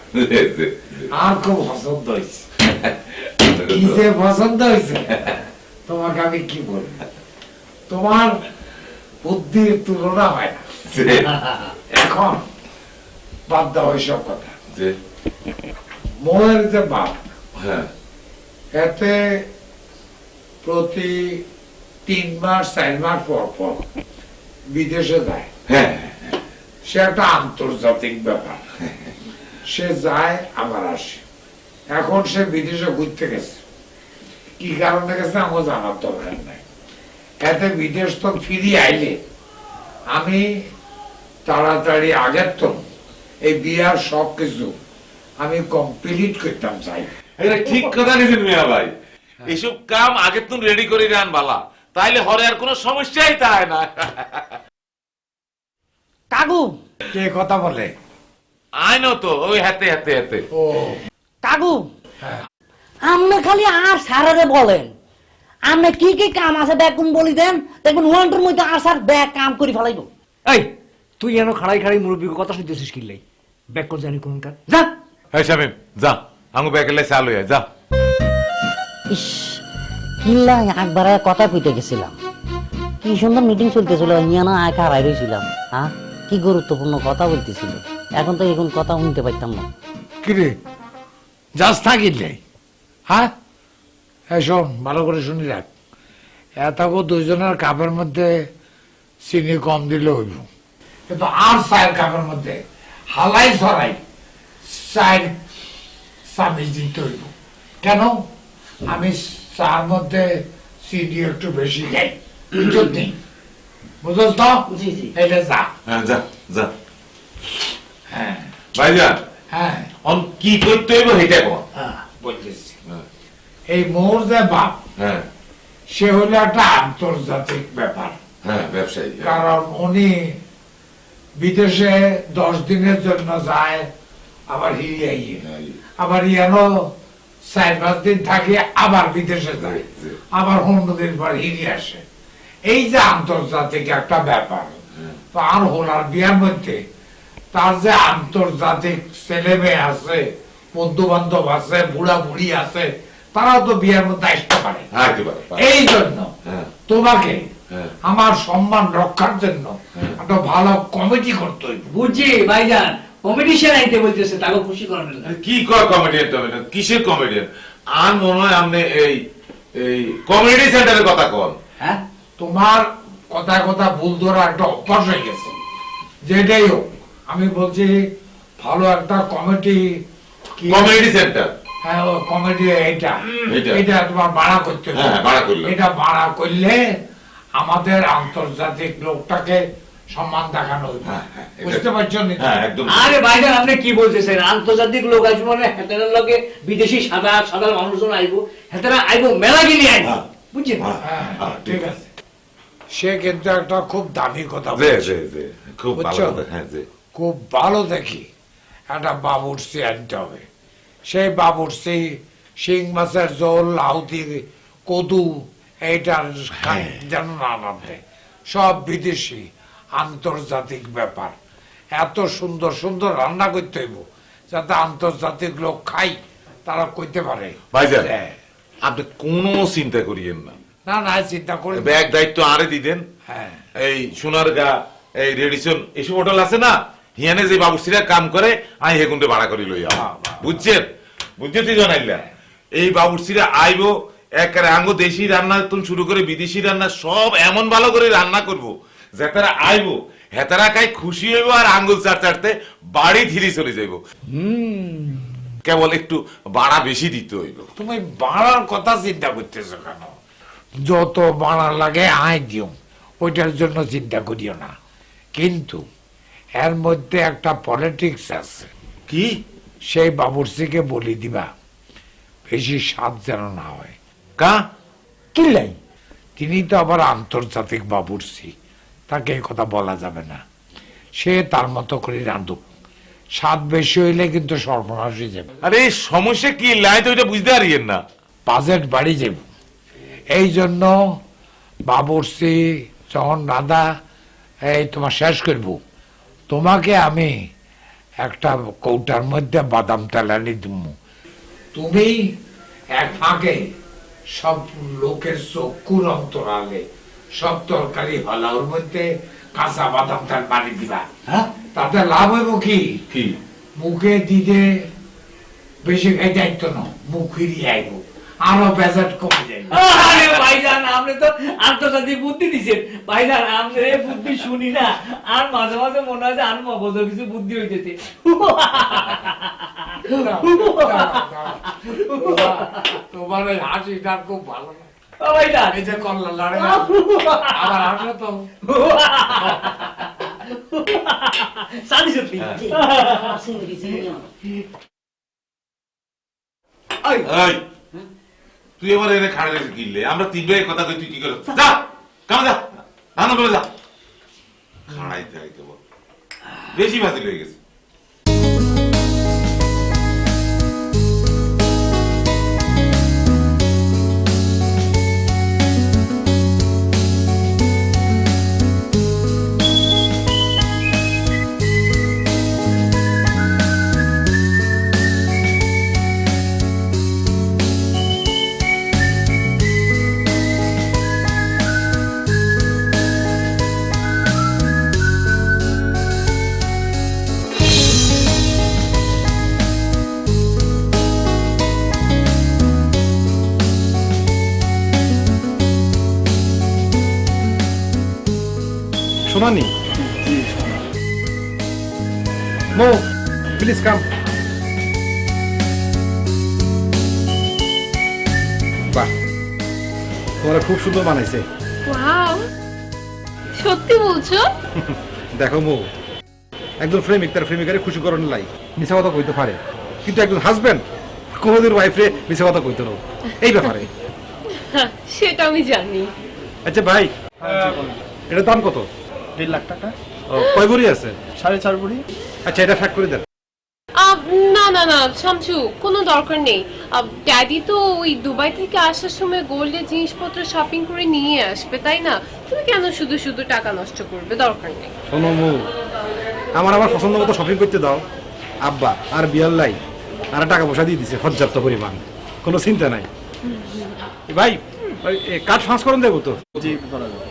S12: আর খুব পছন্দ হয়েছে। কি যে পছন্দ হয়েছে তোমাকে আমি কি বলবো, তোমার বুদ্ধির তুলনা হয় না। এখন বাদ দাও ওইসব কথা। মোয়ের যে বাপ, এতে প্রতি 3 মাস 4 মাস পর পর বিদেশে যায়। সে একটা আন্তর্জাতিক ব্যাপার। সে যায় আবার আসে। এখন সে বিদেশে ঘুরতে গেছে, কি কারণে গেছে আমার জানার দরকার নাই। এতে বিদেশ তো ফিরে আইলে আমি তাড়াতাড়ি আগের তো এই বিয়ার সব কিছু আমি কমপ্লিট করতাম চাই।
S14: ঠিক কথা নিয়েছেন মিয়া ভাই, এসব কাম আগে তো রেডি করে রান বালা, তাইলে হরে আর কোনো সমস্যাই তাই না।
S11: কাকু
S12: কে কথা বলে?
S14: আইনো তো ওই হাতে হাতে হাতে।
S12: ও
S11: কাকু, আপনি খালি আর সারারে বলেন, আপনি কি কি কাম আছে দেখুন বলি দেন, দেখুন ওয়ান্টের মধ্যে আর সার ব্যাগ কাম করে ফেলাইব।
S8: এই তুই এনো খাড়াই খাড়াই মুরব্বীর কথা শুনতেছিস কিল্লাই, ব্যাক কর জানি কোনকার। যা
S14: এই শামিম যা, আমু ব্যাকেলে চালু হয়ে যা।
S11: ইস, কিল্লা একবার কথা কইতে গেছিলাম, কি সুন্দর মিটিং চলতেছিল, ইয়ানা একা হারাই রয়েছিলাম। হ্যাঁ, কি গুরুত্বপূর্ণ কথা বলতেছিল, এখন তো এখন কথা শুনতে পাইতাম না।
S12: কিরে যাস থাকিলে? হ্যাঁ শোন, ভালো করে শুনি রাখ, এত দুইজনের কাপের মধ্যে চিনি কম দিলে হইব, কিন্তু আর 4 কাপের মধ্যে হালাই ছড়াই 4 চামিচ দিতে হইব। কেন? আমি চার মধ্যে চিনি একটু বেশি খাই, বুঝত নেই, বুঝস তো? এটা যা।
S14: হ্যাঁ যা যা।
S12: হ্যাঁ
S14: ভাইজান,
S12: হ্যাঁ
S14: অন কি করতে হইব সেটা কর।
S12: বলতেছি, এই মোর যে বাপ, সে হলো একটা আন্তর্জাতিক ব্যাপার।
S14: ব্যবসায়ী।
S12: কারণ উনি বিদেশে 10 দিনের জন্য যায়, আবার আবার ইয়ানো 4-5 দিন থাকে, আবার বিদেশে যায়, আবার 15 দিন পর হিরি আসে। এই যে আন্তর্জাতিক একটা ব্যাপার, তো আর হোলার বিয়ার মধ্যে তার যে আন্তর্জাতিক ছেলে মেয়ে আছে, বন্ধু বান্ধব আছে, বুড়া বুড়ি আছে, তারাও তো বিয়ের মধ্যে আসতে পারে। এই জন্য তোমাকে আমার সম্মান রক্ষার জন্য একটা ভালো কমিটি করতে হইব।
S8: বুঝছি ভাইজান, কমিটিশন আইতে বলতেছে, তাকে খুশি করেন।
S14: কি কয় কমিটিয়ান? কিসের কমিটিয়ান? আর মনে হয় আপনি এই এই কমিউনিটি সেন্টারের কথা কন।
S12: হ্যাঁ, তোমার কথা কথা ভুল ধরা একটা অভ্যাস হয়ে গেছে। যেটাই হোক, আমি বলছি ভালো একটা কমিটি,
S14: কমিউনিটি সেন্টার।
S12: হ্যাঁ, ও কমিটি এটা তোমার ভাড়া করতে হবে। এটা ভাড়া করলে আমাদের আন্তর্জাতিক লোকটাকে সম্মান দেখানো হইবে, বুঝতে পারছো?
S8: আরে ভাইজান, আপনি কি বলতেছেন? আন্তর্জাতিক লোক আসবে মানে হেতারের লগে বিদেশি সাদা সাদা মানুষজন আইবো, হেতারা আইবো মেলা গিলি আইবো, বুঝছেন?
S12: ঠিক আছে, সে কিন্তু একটা খুব দামি কথা, খুব ভালো দেখি একটা বাবুর্চি আনতে হবে। সেই বাবুর্চি শিং মাছের ঝোল, লাউতি, কদু, এইটার যেন না নামে, সব বিদেশি আন্তর্জাতিক ব্যাপার। এত সুন্দর সুন্দর রান্না করতে হইব যাতে আন্তর্জাতিক লোক খাই, তারা কইতে পারে
S14: আপনি কোনো চিন্তা করিয়েন না,
S12: না না চিন্তা করি না।
S14: ব্যাগ দায়িত্ব আরে দিবেন।
S12: হ্যাঁ
S14: এই সোনারগা, এই রেডিসন, এসব হোটেল আছে না, হিয়ানে যে বাবুসিরা কাম করে আমি হেগুন্ডে ভাড়া করি লইয়া, বুঝছেন? বুঝছেন তুই জানাইলা? এই বাবুসিরা আইবো, একেবারে আঙ্গো দেশি রান্না তুমি শুরু করে বিদেশি রান্না সব এমন ভালো করে রান্না করবো যে তারা আইবো হেতারা খাই খুশি হইব আর আঙ্গুল চাট চাটতে বাড়ি ধীরে চলে যাইব। কেবল একটু বাড়া বেশি দিতে হইব।
S12: তুমি বাড়ার কথা চিন্তা করতেছো কেন? যত বাড়া লাগে আয় দিও, ওইটার জন্য চিন্তা করিও না। কিন্তু এর মধ্যে একটা পলিটিক্স আছে।
S14: কি?
S12: সেই বাবুর্চিকে বলি দিবা বেশি স্বাদ যেন না হয়।
S14: কা
S12: কিলাই তিনি তো আবার আন্তর্জাতিক বাবুর্চি, তাকে এই কথা বলা যাবে না। সে তার মতো করে রাঁধুক, স্বাদ বেশি হইলে কিন্তু সর্বনাশ হয়ে যাবে।
S14: আরে সমস্যা কি লাই তো এটা বুঝতে পারিয়েন না।
S12: বাজেট বাড়ি যাব, এই জন্য বাবুর্চি যখন রাধা এই তোমার শেষ করব, তোমাকে আমি একটা কৌটার মধ্যে বাদাম তেল আনি দিব। তুমি এক ফাঁকে সব লোকের চক্ষুর অন্তরালে সব তরকারি হলার মধ্যে কাঁচা বাদাম তেল পানি দিবা। তাতে লাভ হইব কি? মুখে দিতে বেশি খাই দায়িত্ব না, মুখ ফিরিয়ে আইব, আরো বাজেট কমে যাইব।
S8: আরে ভাইজান, আপনি তো আন্তর্জাতিক বুদ্ধি দিচ্ছেন ভাইজান। আমাদের এই বুদ্ধি শুনি না আর মাঝে মাঝে মনে হয় যে আর মগজের কিছু বুদ্ধি হইতেছে।
S12: তোমার এই হাসিটা খুব ভালো লাগে।
S8: ভাইজান
S12: এই যে কল্লা লড়ে আবার হাসো তো।
S8: সাদি সত্যি
S14: তুই এবার এনে খাড়া রেখে কিনলে আমরা তিন ভাই কথা কই, তুই কি করে যা কাম যা রান্না করে যা। খাড়াইতে আইতে বল বেশি বাতিল হয়ে গেছে।
S6: শোনানি মো প্লিজ কাম। বাহ, তোমার খুব সুন্দর বানাইছে।
S4: ওয়াও, সত্যি বলছো?
S6: দেখো মো, একজন প্রেমিক তার প্রেমিকারে খুশি করার লাই মিছা কথা কইতে পারে, কিন্তু একজন হাজবেন্ড কোনোদিন ওয়াইফরে মিছা কথা কইতে না, এই ব্যাপারে।
S4: সেটা আমি জানি।
S6: আচ্ছা ভাই, এটার দাম কত?
S9: 1.5 লাখ টাকা।
S6: কয় ভরি আছে?
S9: 4.5 ভরি।
S6: আচ্ছা, এটা ফ্যাক্ট করে দেন।
S4: না না না শামসু, কোনো দরকার নেই। ড্যাডি তো ওই দুবাই থেকে আসার সময় গোল্ডের জিনিসপত্র শপিং করে নিয়ে আসবে, তাই না? তুমি কেন শুধু শুধু টাকা নষ্ট করবে? দরকার নেই।
S6: শোনো মু, আমার পছন্দ মতো শপিং করতে দাও। আব্বা আর বিয়ার লাই আর টাকা পয়সা দিয়ে দিছে পর্যাপ্ত পরিমাণ, কোনো চিন্তা নাই। ভাই কার্ড ট্রান্সফার করে দেবো তো?
S9: জি করা যাবে।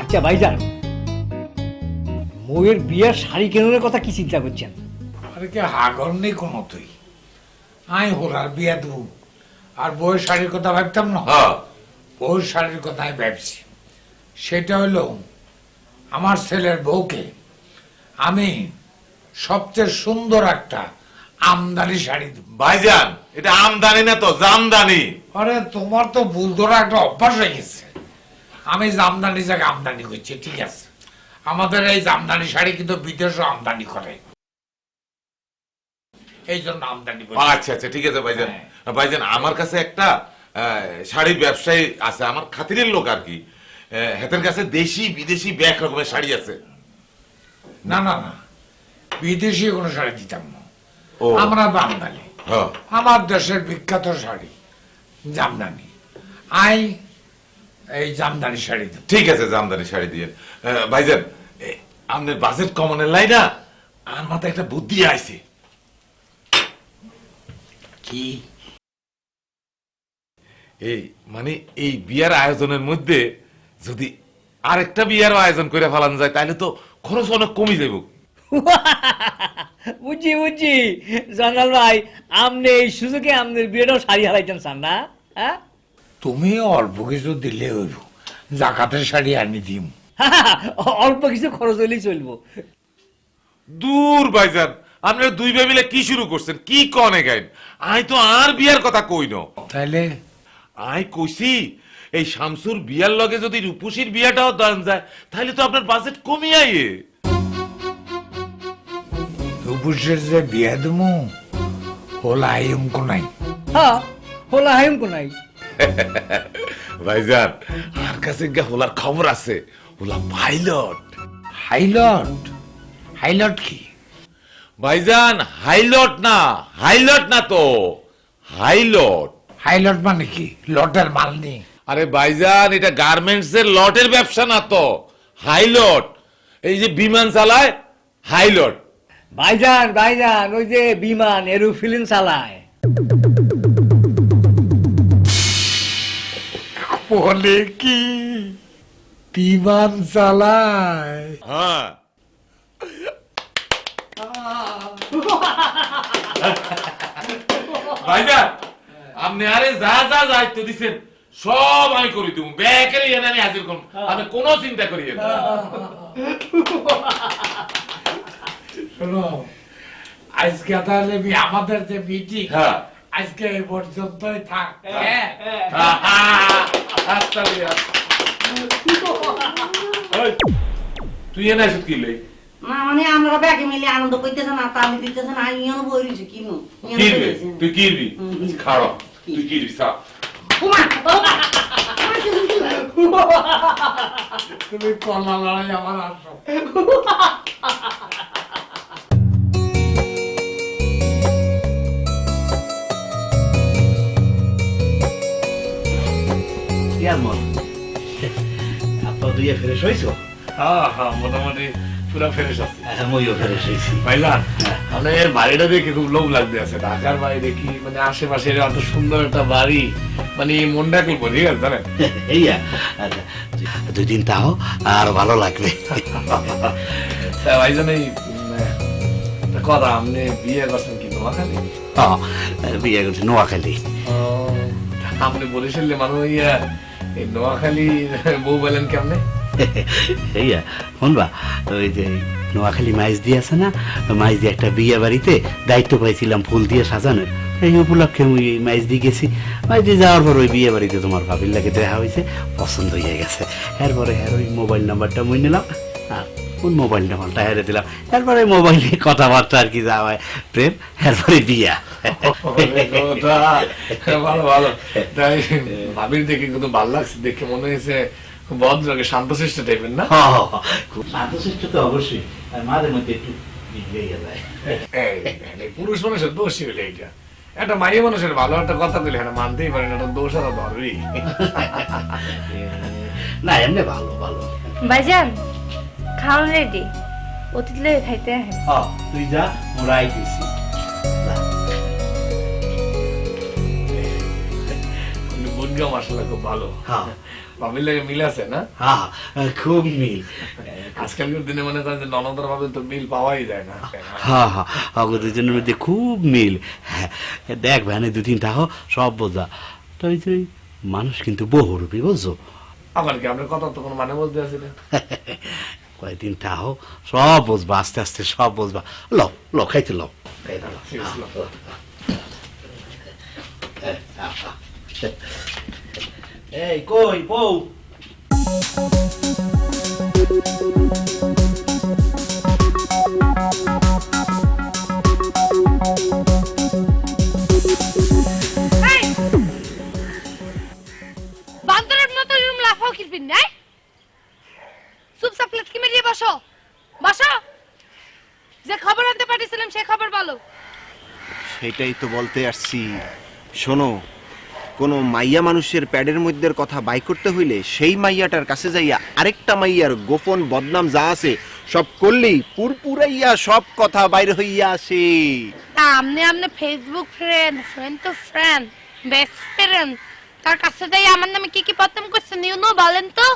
S8: আচ্ছা ভাইজান, ময়ের বিয়ের শাড়ি কেনার কথা কি চিন্তা করছেন?
S12: আরে কি হাগর নেই কোনো, তুই আই হোলার বিয়া দেবো আর বউয়ের শাড়ির কথা ভাবতাম না। বউয়ের শাড়ির কথা আমি ভাবছি, সেটা হলো আমার ছেলের বউকে আমি সবচেয়ে সুন্দর একটা আমদানি শাড়ি দেব।
S14: ভাইজান, এটা আমদানি না তো জামদানি।
S12: আরে তোমার তো ভুল ধরা একটা অভ্যাস হয়ে গেছে। আমি জামদানি জায়গায় আমদানি করছি, ঠিক আছে? আমাদের এই জামদানি শাড়ি কিন্তু বিদেশও আমদানি করে, এই জন্য আমদানি করি।
S14: আচ্ছা আচ্ছা, ঠিক আছে ভাইজান। ভাইজান, আমার কাছে একটা শাড়ির ব্যবসায়ী আছে, আমার খাতিরের লোক আর কি। হাতের কাছে দেশি বিদেশি ব্যাক রকমের শাড়ি আছে।
S12: না না না, বিদেশি কোনো শাড়ি দিতাম না।
S14: ও।
S12: আমরা বাঙালি,
S14: হ্যাঁ।
S12: আমার দেশের বিখ্যাত শাড়ি জামদানি, আই এই জামদানি শাড়ি দেব।
S14: ঠিক আছে, জামদানি শাড়ি দিয়ে ভাইজান আপনার বাজেট কমানোর লাই না আমার মাথায় একটা বুদ্ধি আইছে।
S12: কি?
S14: এই মানে এই বিয়ার আয়োজনের মধ্যে যদি আরেকটা বিয়ার আয়োজন করে ফেলান যায় তাহলে তো খরচ অনেক কমে যাবে।
S8: বুঝছি বুঝছি জঙ্গল ভাই, আপনি এই সুযোগে আপনার বিয়েটাও শাড়ি হারাইতেন চান না? হ্যাঁ,
S12: তুমি অল্প কিছু দিলে হইব, জাকাতের শাড়ি আনি দিম।
S8: অল্প কিছু খরচ হইলেই চলবো।
S14: দূর ভাইজান, আপনারা দুই ভাই মিলে কি শুরু করছেন? কি কনে গাইন? আই তো আর বিয়ার কথা কই না।
S12: তাইলে
S14: আই কইছি এই শামসুর বিয়ার লগে যদি রূপসীর বিয়াটাও দান যায় তাহলে তো আপনার বাজেট কমে আইয়ে।
S12: রূপসের যে বিয়ে দেবো হলা আইম কোনাই।
S8: হ্যাঁ, হোলা হাইম কোনাই।
S14: ভাইজান আর কাছে গিয়ে হোলার খবর আছে, হোলা পাইলট।
S12: হাইলট? হাইলট কি?
S14: ভাইজান হাইলট না, হাইলট না তো, হাইলট।
S12: হাইলট মানে কি? লটের মাল নেই?
S14: আরে ভাইজান এটা গার্মেন্টস এর লটের ব্যবসা না তো, হাইলট। এই যে বিমান চালায় হাইলট।
S8: ভাইজান ভাইজান ওই যে বিমান এরোপ্লেন চালায়।
S12: বলে কি বিমান চালায়?
S14: হ্যাঁ। ভাইজান আপনি আরে যা যা দায়িত্ব দিচ্ছেন সব আমি করে দিব, ব্যাকেরে এনে আমি হাজির করব, আপনি কোনো চিন্তা করিয়েন না।
S12: শোনো, আজকে তাহলে আমাদের যে মিটিং
S14: হ্যাঁ
S12: আজকে এই পর্যন্তই থাক।
S14: আচ্ছা ভাইয়া। ওই, তুই এনে আসিস কি লই?
S11: না মানে আমরা ব্যাগে মিলে আনন্দ করতেছে না, তালি দিতেছে না, আমিও বইছি কিনো
S14: কিরবি? তুই কিরবি? খাড়ো, তুই কিরবি সা।
S12: তুমি কলা লড়াই আমার আসো।
S9: ফ্রেশ হয়েছো?
S8: হ্যাঁ হ্যাঁ, মোটামুটি পুরো ফ্রেশ আছে।
S9: মইও ফ্রেশ হয়েছি।
S8: ভাইজান আপনার বাড়িটা দেখে খুব লোভ লাগতে আছে। ঢাকার বাড়ি দেখি মানে আশেপাশে এত সুন্দর একটা বাড়ি, মানে মনটা একটু বোঝে গেছে জানেন।
S9: এইয়া আচ্ছা, 2 দিন তাও আর ভালো লাগবে।
S8: ভাইজান এই কথা, আপনি বিয়ে করছেন কি নোয়াখালী?
S9: বিয়ে করছি নোয়াখালী।
S8: আপনি বরিশালে মানুষ ইয়া, এই নোয়াখালী বউ বলেন কেমনে?
S9: এইয়া শুনবা, ওই যে নোয়াখালী মাইজ দিয়ে আছে না, মাইজ দিয়ে একটা বিয়ে বাড়িতে দায়িত্ব পাইছিলাম ফুল দিয়ে সাজানোর। এই উপলক্ষে আমি মাইজ দিয়ে গেছি। মাইজ দিয়ে যাওয়ার পর ওই বিয়ে বাড়িতে তোমার ভাবির লাগে দেখা হয়েছে, পছন্দ হয়ে গেছে। এরপরে ওই মোবাইল নাম্বারটা মুই নিলাম আর ওই মোবাইল নাম্বারটা হেরে দিলাম। এরপরে মোবাইলে কথাবার্তা আর কি যা হয়, প্রেম, এরপরে বিয়া।
S8: ভালো ভালো, তাই ভাবির দেখে কিন্তু ভালো লাগছে, দেখে মনে হয়েছে ভদ্র শান্তশিষ্ট টাইপের না?
S9: খুব শান্তশিষ্ট তো অবশ্যই, আর মাঝে মধ্যে একটু যায়।
S8: পুরুষ মানুষের দোষই হলে এইটা, একটা মাইয়া মানুষের ভালো একটা কথা বলে হ্যাঁ মানতেই পারে না, দোষ আর ধরবি
S9: না। এমনি ভালো ভালো।
S2: ভাইজান খাওয়ান রেডি, অতিথি খাইতে আহেন।
S9: তুই যা, মোরা আইতেছি।
S8: বুনগাও মাশাআল্লাহ খুব ভালো। ভাবির লাগে মিল আছে না?
S9: খুব মিল।
S8: আজকালকার দিনে মনে করেন যে ননদর ভাবে তো মিল পাওয়াই যায় না।
S9: দুজনের মধ্যে খুব মিল। দেখ ভ্যানে 2-3টা সব বোঝা। তো মানুষ কিন্তু বহুরূপী, বুঝছো?
S8: আমার কি আপনার কথা তো কোনো মানে বলতে আছে না।
S9: কয়েকদিন তাহো সব বুঝবা, আস্তে আস্তে সব বুঝবা। লো লো খাইতে লো। এই কই বউ?
S10: বান্দরের মতো রুম লাফাও কিরবিন নাই? চুপচাপ লেটকি মেরিয়ে বসো, বসো। যে খবর আনতে পাঠিয়েছিলাম সে খবর বলো।
S3: সেটাই তো বলতে আসছি। শোনো, কোনো মাইয়া মানুষের প্যাডের মধ্যে কথা বাই করতে হইলে সেই মাইয়াটার কাছে যাইয়া আরেকটা মাইয়ার গোপন বদনাম যা আছে সব করলেই পুরপুরাইয়া সব কথা বাইরে হইয়া আসে।
S10: আমনে আমনে ফেসবুক ফ্রেন্ড, ফ্রেন্ড তো ফ্রেন্ড, বেস্ট ফ্রেন্ড, তার কাছে যাই আমার নামে কি কি বদনাম করছেন ইউনো বলেন তো?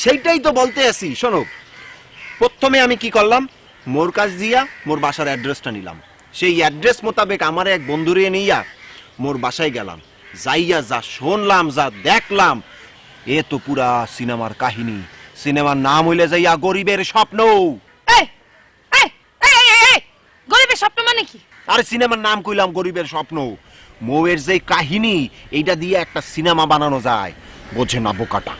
S3: সেইটাই তো বলতে আসি। শোনো, প্রথমে আমি কি করলাম, মোর কাছ দিয়া মোর বাসার অ্যাড্রেসটা নিলাম। সেই অ্যাড্রেস মোতাবেক আমার এক বন্ধুরে নিয়া মোর বাসায় গেলাম। যাইয়া যা শুনলাম, যা দেখলাম, এ তো পুরা সিনেমার কাহিনী। সিনেমার নাম হইলে যাইয়া গরিবের স্বপ্ন।
S10: গরিবের স্বপ্ন মানে কি?
S3: আরে সিনেমার নাম কইলাম গরিবের স্বপ্ন। মৌয়ের যে কাহিনী, এইটা দিয়ে একটা সিনেমা বানানো যায়, বোঝে না বোকাটা।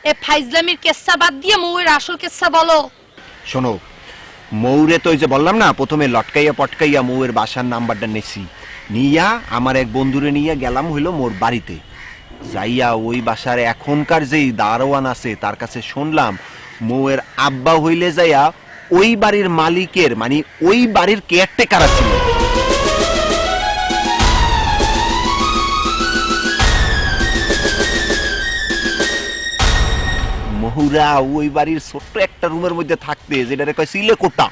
S10: এ ফাইজলামির কেসা বাদ দিয়ে মৌয়ের আসল কেসা বলো।
S3: শোনো, মৌরে তো ওই যে বললাম না, প্রথমে লটকাইয়া পটকাইয়া মৌয়ের বাসার নাম্বারটা নেছি, নিয়া আমার এক বন্ধুরে নিয়ে গেলাম হইলো মোর বাড়িতে। যাইয়া ওই বাসার এখনকার যেই দারোয়ান আছে তার কাছে শুনলাম মৌয়ের আব্বা হইলে যাইয়া ওই বাড়ির মালিকের, মানে ওই বাড়ির কেয়ারটেকার ছিল। মহুরা ওই বাড়ির ছোট্ট একটা রুমের মধ্যে থাকতে, যেটা কয় সিলে কোটা।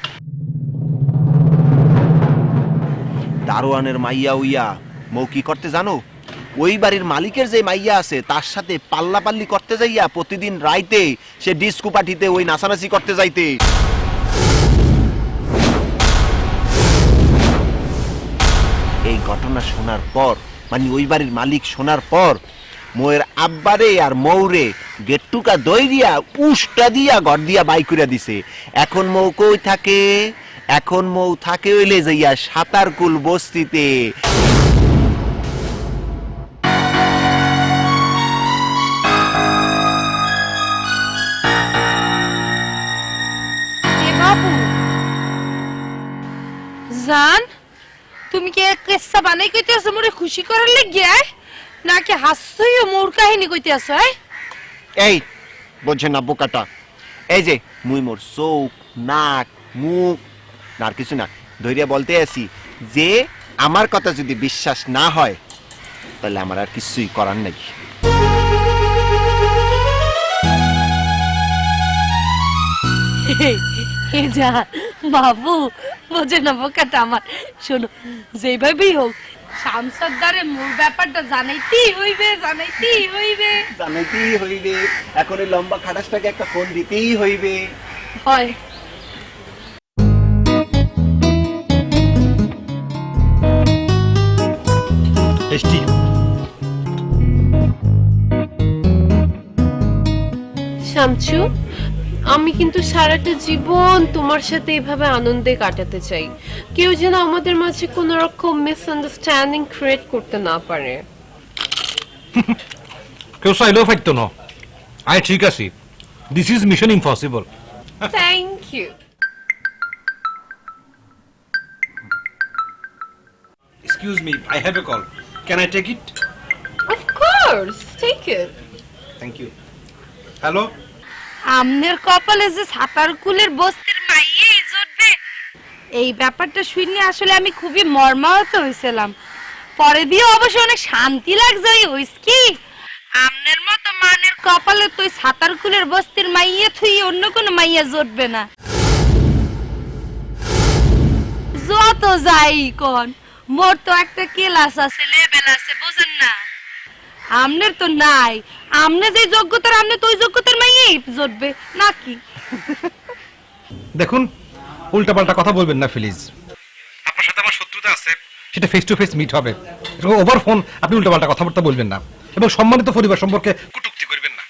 S3: দারোয়ানের মাইয়া উইয়া মৌ কি করতে জানো, ওই বাড়ির মালিকের যে মাইয়া আছে তার সাথে পাল্লাপাল্লি করতে যাইয়া প্রতিদিন রাইতে সে ডিস্কো পার্টিতে ওই নাচানাচি করতে যাইতে। এই ঘটনা শোনার পর, মানে ওই বাড়ির মালিক শোনার পর, মৌয়ের আব্বারে আর মৌরে গেট্টুকা দই দিয়া উষ্টা দিয়া ঘর দিয়া বাই করে দিছে। এখন মৌ কই থাকে? এখন মৌ থাকে হইলে যাইয়া সাতারকুল বস্তিতে।
S10: জান, তুমি কি কেসা বানাই কইতে আছো মোরে খুশি করার লাগিয়া, নাকি হাসছই মোর কাহিনী কইতে আছো?
S3: এই বোঝে না বোকাটা। এই যে মুই মোর চোখ, নাক, মুখ আর কিছু না ধৈর্য বলতে আছি যে আমার কথা যদি বিশ্বাস না হয় তাহলে আমার আর কিছুই করার নাই।
S10: যা বাবু, বোঝে না বোকাটা আমার। শোনো, যেভাবেই হোক শামসুদ্দারে মোর ব্যাপারটা জানাইতেই হইবে, জানাইতেই হইবে,
S3: জানাইতেই হইবে। এখন এই লম্বা খাটাসটাকে একটা ফোন দিতেই হইবে।
S10: হয়
S4: শামচু, আমি কিন্তু সারাটা জীবন তোমার সাথে এভাবে আনন্দে কাটাতে চাই। কেউ যেন আমাদের মাঝে কোন রকম মিসআন্ডারস্ট্যান্ডিং ক্রিয়েট করতে না পারে।
S6: কেউ চাইলেও পারতো না। আই ঠিক আছি, this is mission impossible.
S4: Thank you.
S6: Excuse me, I have a call, can I take it?
S4: Of course, take it.
S6: Thank you. Hello,
S2: আমনের কপালে যে সাতারকুলের বস্তির মাইয়ে জুটবে, এই ব্যাপারটা শুনে আসলে আমি খুবই মর্মাহত হয়েছিলাম। পরে দিয়ে অবশ্য অনেক শান্তি লাগছে। হইস কি, আমনের মতো মানের কপালে তুই সাতারকুলের বস্তির মাইয়ে থুই অন্য কোনো মাইয়া জুটবে না। যত যাই কোন, মোর তো একটা ক্লাস আছে, লেভেল আছে, বুঝেন না? আমনের তো নাই। আমনে যে যোগ্যতার, আমনে তো ওই যোগ্যতার মাইয়াই জুটবে নাকি?
S6: দেখুন, উল্টাপাল্টা কথা বলবেন না প্লিজ। আপনার সাথে আমার শত্রুতা আছে, সেটা ফেস টু ফেস মিট হবে। ওভার ফোন আপনি উল্টাপাল্টা কথাবার্তা বলবেন না, এবং সম্মানিত পরিবার সম্পর্কে কটূক্তি করবেন না।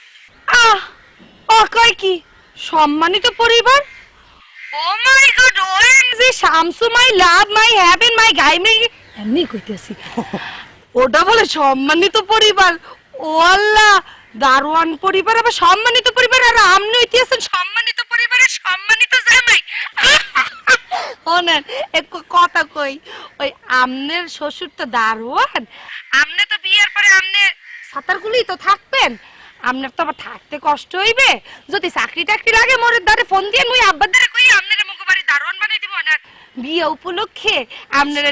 S2: ও কয় কি সম্মানিত পরিবার? ও my god, OMG, Shamsu my love, my haven, মাই গাই, মাই এমনি কইতেছি। ওটা বলে সম্মানিত পরিবার? ও আল্লাহ, দারোয়ান পরিবার আবার সম্মানিত পরিবার, আর আমনে হইতেছেন সম্মানিত পরিবারের সম্মানিত জামাই। ওনেন এক কথা কই, ওই আমনের শ্বশুর তো দারোয়ান, আমনে তো বিয়ের পরে আমনে সাতারকুলেই তো থাকবেন। আপনার তো আবার থাকতে কষ্ট হইবে। যদি চাকরি টাকরি লাগে মোর দ্বারে ফোন দিয়ে মুই আব্বার দ্বারে কই আপনারে মুখ বাড়ি দারোয়ান বানাই দিব না। বিয়ে উপলক্ষে আপনারে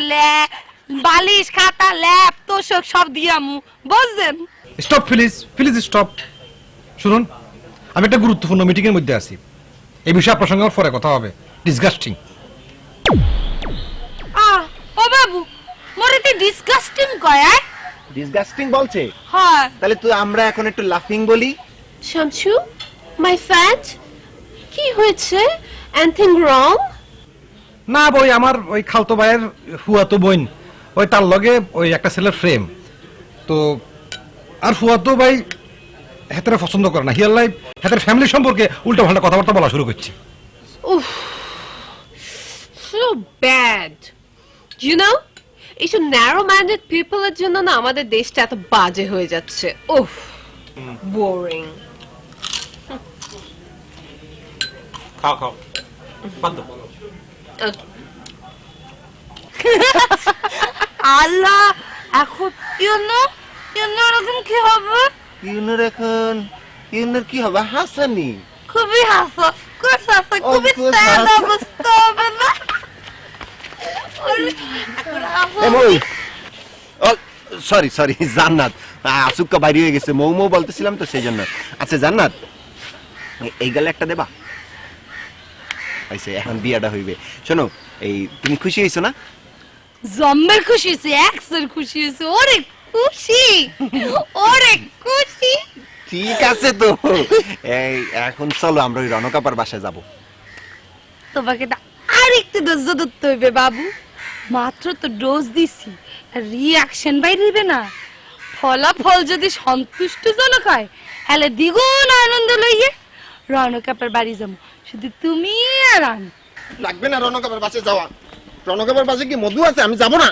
S2: বালিশ খাতা ল্যাপ তোষক সব দিয়ামু বুঝছেন?
S6: Stop please, please stop. শুনুন, আমি একটা গুরুত্বপূর্ণ মিটিং এর মধ্যে আছি। এই বিষয়ে আপনার সঙ্গে আমার পরে কথা হবে। ডিসগাস্টিং।
S2: ও বাবু মোরে তে ডিসগাস্টিং কয়?
S3: ডিসগাস্টিং বলছে?
S2: হ্যাঁ।
S3: তাহলে তুই আমরা এখন একটু লাফিং বলি।
S4: শামসু, মাই ফ্যাট, কি হয়েছে? Anything wrong?
S6: না বই, আমার ওই খালতো ভাইয়ের ফুয়াতো বোন, ওই তার লগে ওই একটা ছেলের ফ্রেম তো, আর ফুয়াতো ভাই হেতারে পছন্দ করে না। হিয়ার লাইফ হেতার ফ্যামিলি সম্পর্কে উল্টো পাল্টা কথাবার্তা বলা শুরু করছে।
S4: উফ, so bad. You know, এইসব ন্যারো মাইন্ডেড পিপলের জন্য না আমাদের দেশটা এত বাজে হয়ে যাচ্ছে। উফ, বোরিং।
S14: খাও খাও, বাদ দাও।
S2: আল্লাহ, এখন ইউনো এরকম কি হবে?
S3: ইউনোর এখন ইউনোর কি হবে? হাসানি।
S2: খুবই হাসা, খুবই স্যাড অবস্থা হবে না?
S3: সরি সরি জান্নাত, আসুক্কা বাইরে হয়ে গেছে, মৌ মৌ বলতেছিলাম তো সেই জন্য। আচ্ছা জান্নাত, এই গেলে একটা দেবা? আইসে এখন বিয়াটা হইবে। শোনো, এই তুমি খুশি হইছো না?
S2: জম্মের খুশি হয়েছে, একসের খুশি হয়েছে, ওরে খুশি, ওরে খুশি।
S3: ঠিক আছে তো, এই এখন চলো আমরা ওই রণকাপার বাসায় যাব।
S2: তোমাকে না আরেকটু ধৈর্য ধরতে হইবে বাবু, মাত্র তো ডোজ দিছি, রিঅ্যাকশন বাইরে না। ফলাফল যদি সন্তুষ্টজনক হয় তাহলে দ্বিগুণ আনন্দ লইয়ে রণকাপার বাড়ি যাবো, শুধু তুমি আর আমি।
S3: লাগবে না রণকাপার বাসায় যাওয়া। রণকাপার বাসায় কি মধু আছে? আমি যাব না।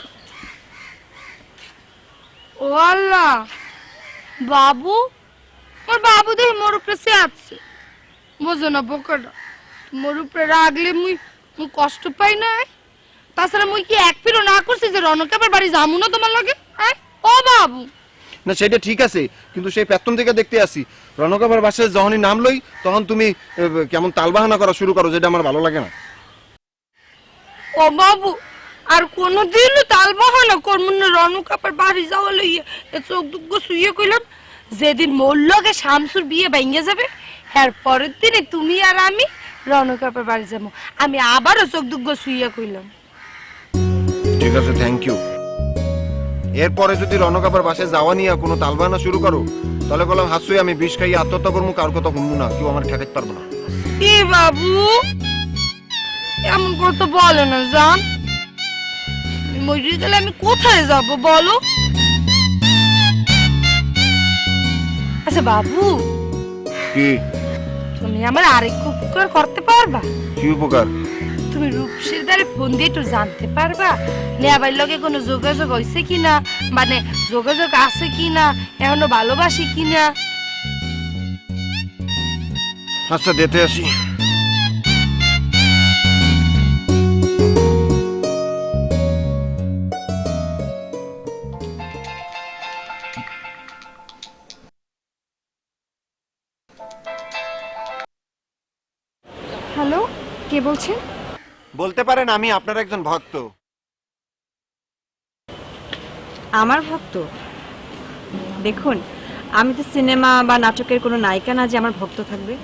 S2: ও আল্লাহ, বাবু মোর বাবু দেখে মোর উপরে সে আছে, বোঝো না বোকাটা, মোর উপরে রাগলে মুই কষ্ট পাই না। তাছাড়া মুই কি এক ফিরো না করছি যে রণকাপার বাড়ি যাবো না তোমার লগে? ও বাবু
S3: না সেটা ঠিক আছে, কিন্তু সেই পেতন থেকে দেখতে আসি রণকাপার বাসায় যখনই নাম লই তখন তুমি কেমন তালবাহানা করা শুরু করো, যেটা আমার ভালো লাগে না।
S2: ও বাবু, আর কোনদিন তাল বাহানা করবো না রণকাপার বাড়ি যাওয়া লইয়া। চোখ দুঃখ শুয়ে কইলাম, যেদিন মোর লগে শামসুর বিয়ে ভেঙে যাবে এর পরের দিনে তুমি আর আমি রণকাপার বাড়ি যাবো। আমি আবারও চোখ দুঃখ শুয়ে কইলাম।
S3: ঠিক আছে, থ্যাংক ইউ। এরপরে যদি রণকাপার বাসায় যাওয়া নিয়ে কোনো তালবাহানা শুরু করো তাহলে বললাম হাসুই আমি বিষ খাইয়ে আত্মহত্যা করবো, কার কথা শুনবো না, কেউ আমার ঠেকাতে পারবো না।
S2: এ বাবু এমন কথা বলো না জান, মরে গেলে আমি কোথায় যাব বলো? আচ্ছা বাবু,
S3: কি
S2: তুমি আমার আরেক উপকার করতে পারবা?
S3: কি উপকার?
S2: তুমি রূপসীর দ্বারে ফোন দিয়ে একটু জানতে পারবা নেয়াবার লগে কোনো যোগাযোগ হয়েছে কিনা, মানে যোগাযোগ আছে কিনা, এখনো ভালোবাসি কিনা?
S3: আচ্ছা দিতে আসি।
S15: হ্যালো, কে বলছেন?
S3: বলতে পারেন আমি আপনার একজন ভক্ত।
S15: আমার ভক্ত? দেখুন, আমি তো সিনেমা বা নাটকের কোনো নায়িকা না যে আমার ভক্ত থাকবে।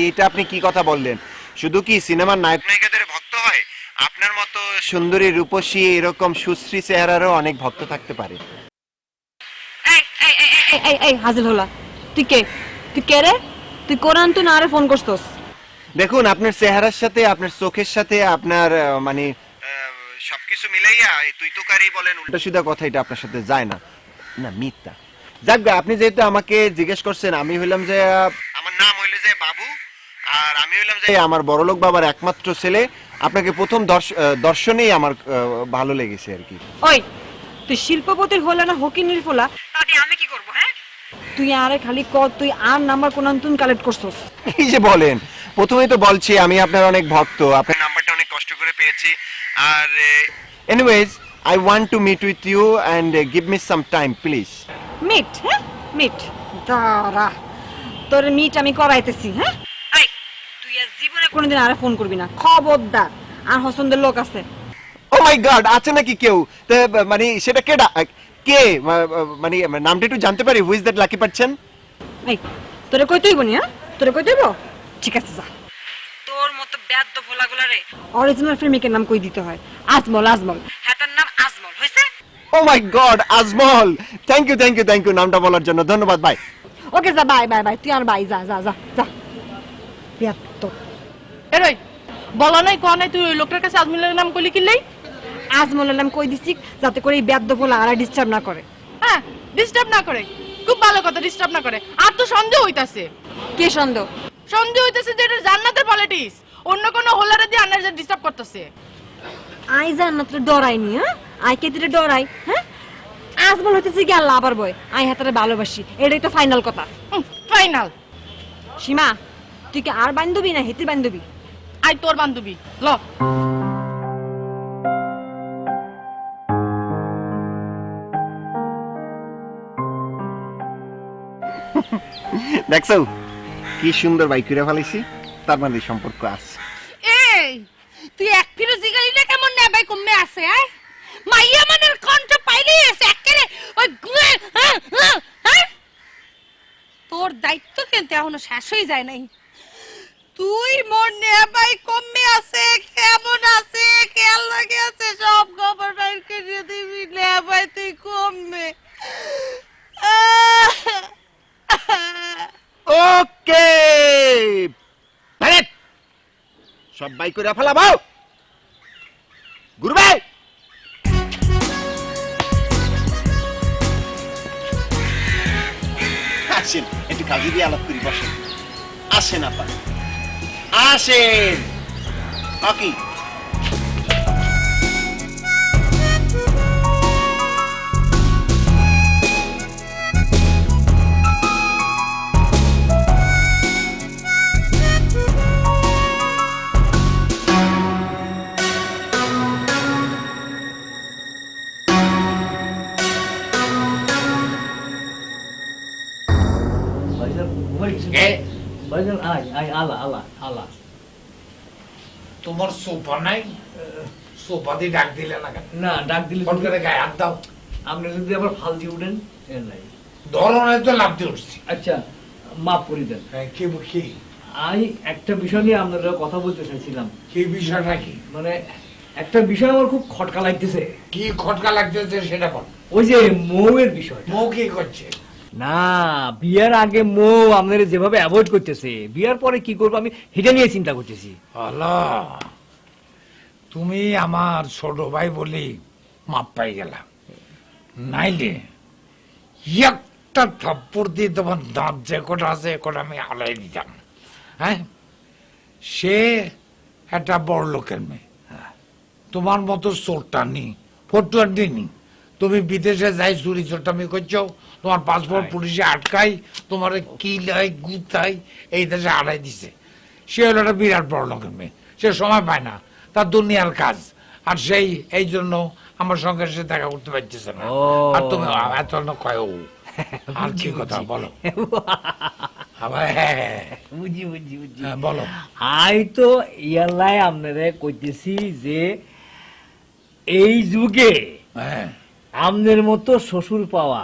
S3: এটা আপনি কি কথা বললেন? শুধু কি সিনেমার নায়ক নায়িকাদের ভক্ত হয়? আপনার মতো সুন্দরী রূপসী এরকম সুশ্রী চেহারারও অনেক ভক্ত থাকতে পারে।
S15: এই হাজির হলা, তুই কে? তুই কে রে? তুই কোরআন তো না আরে ফোন করছস?
S3: দেখুন, আপনার চেহারার সাথে আপনার চোখের সাথে আপনার মানে সবকিছু মিলাইয়া তুই তো কারি বলেন, উল্টা সিধা কথা, এটা আপনার সাথে যায় না। না মিথ্যা। যাক, আপনি যেহেতু আমাকে জিজ্ঞেস করছেন, আমি হইলাম যে আমার নাম হইলে যে বাবু, আর আমি হইলাম যে আমার বড়লোক বাবার একমাত্র ছেলে। আপনাকে প্রথম দর্শনেই আমার ভালো লেগেছে আর কি।
S15: ওই তুই শিল্পপতির হলা না হকিনির ফোলা, তাতে আমি কি করব? হ্যাঁ, তুই আরে খালি ক তুই আর নাম্বার কোন তুই কালেক্ট করছস?
S3: এই যে বলেন, প্রথমেই তো বলছি আমি আপনার অনেক ভক্ত, আপনার নাম্বারটা অনেক কষ্ট করে পেয়েছি। আর anyways I want to meet with you and give me some time please.
S15: Meet? হ্যাঁ মিট, দাঁড়া তোর মিট আমি করাইতেছি। হ্যাঁ, এই তুই আর জীবনে কোনোদিন আরে ফোন করবি না, খবরদার। আর পছন্দের লোক আছে।
S3: ও মাই গড, আছে নাকি কেউ? তা, মানে সেটা কে মানে নামটা একটু জানতে পারি? Who is that lucky person?
S15: এই তোরে কই তুইব নি? হ্যাঁ তোরে কই তুইব? ঠিক আছে যা, তোর মতো ব্যাদ্য ফোলাগুলারে অরিজিনাল প্রেমিকের নাম কই দিতে হয়। আজমল, আজমল, হ্যাঁ তার নাম আজমল হইছে।
S3: Oh my god, Ajmal, thank you thank you thank you নামটা বলার জন্য ধন্যবাদ। বাই।
S15: ওকে যা, বাই বাই বাই, তুই আর বাই, যা যা যা যা। ব্যাদ্য
S10: এরই বলা নাই কোয়া নাই, তুই ওই লোকটার কাছে আজমলের নাম কইলি কিল্লাই?
S15: আজমলের নাম কই দিছি যাতে করে এই ব্যাদ্য ফোলা আর ডিস্টার্ব না করে।
S10: হ্যাঁ, ডিস্টার্ব না করে, খুব ভালো কথা, ডিস্টার্ব না করে। আর তো সন্দেহ হইতাছে।
S15: কে সন্দেহ?
S10: সন্দেহ হইতাছে যে এটা জান্নাতের পলিটিক্স, অন্য কোনো হোলারে দিয়ে আনার যে ডিস্টার্ব করতেছে।
S15: আই জান্নাতরে ডরাইনি, হ্যাঁ আই কে দিলে ডরাই? হ্যাঁ আজমল হইতেছে কি আল্লাহ আবার বয়, আই হাতারে ভালোবাসি, এটাই তো ফাইনাল কথা।
S10: ফাইনাল।
S15: সীমা, তুই কি আর বান্ধবী না হেতির বান্ধবী?
S10: আই তোর বান্ধবী, ল।
S3: দেখছো কি সুন্দর বাইক করে ফেলেছি, তার মানে সম্পর্ক আছে।
S2: এই তুই এক ফিরো জিগালি না কেমন না ভাই কমে আছে? আয় মাইয়া মানের কণ্ঠ পাইলি আছে একেরে ওই তোর দায়িত্ব কিন্তু এখনো শেষ হয়ে যায় নাই। তুই মোর নে ভাই কমে আছে, কেমন আছে, কেয়ার লাগে আছে, সব খবর বাইর করে দিবি নে ভাই তুই কমে।
S3: ওকে, সব বাইক করে ফেলাবো। গুরু ভাই, আসেন একটু কাজে দিয়ে আলাপ করি, বসেন। আসেন আপা, আসেন। ওকে,
S12: তোমার সোফা নাই? সোফা দিয়ে ডাক দিলে না কেন?
S8: না, ডাক দিলে
S12: ফোন করে গায়ে হাত দাও।
S8: আপনি যদি আবার ফাল দিয়ে উঠেন, নাই
S12: ধরনের তো লাভ দিয়ে উঠছি।
S8: আচ্ছা, মাফ করে দেন।
S12: কি কি?
S8: আমি একটা বিষয় নিয়ে আপনাদের কথা বলতে চাইছিলাম।
S12: কি বিষয়টা? কি
S8: মানে একটা বিষয় আমার খুব খটকা লাগতেছে।
S12: কি খটকা লাগতেছে সেটা বল।
S8: ওই যে মৌয়ের বিষয়।
S12: মৌ কি করছে?
S8: না, বিয়ার আগে মৌ আপনাদের যেভাবে অ্যাভয়েড করতেছে, বিয়ার পরে কি করবো আমি সেটা নিয়ে চিন্তা করতেছি।
S12: আল্লাহ, তুমি আমার ছোট ভাই বলি মাপ পাই গেলাম, নাইলে একটা থাপ্পড় দিয়ে তোমার দাঁত যে কটা আছে কটা আমি হালাই দিতাম। হ্যাঁ, সে একটা বড় লোকের মেয়ে, তোমার মতো চোরটা নি, ফটোয়ার নি। তুমি বিদেশে যাই চুরি চোরটামি করছো, তোমার পাসপোর্ট পুলিশে আটকাই, তোমার কি লাই গুতাই এই দেশে আড়াই দিছে। সে হলো একটা বিরাট বড় লোকের মেয়ে, সে সময় পায় না, তার দুনিয়ার কাজ, আর সেই এই জন্য আমার সঙ্গে সে দেখা করতে পারতেছে না। আর তুমি এত কয় আর কি কথা বলো?
S8: বুঝি বুঝি বুঝি,
S12: বলো।
S8: আই তো ইয়ালাই আপনারা কইতেছি যে এই যুগে আমাদের মতো শ্বশুর পাওয়া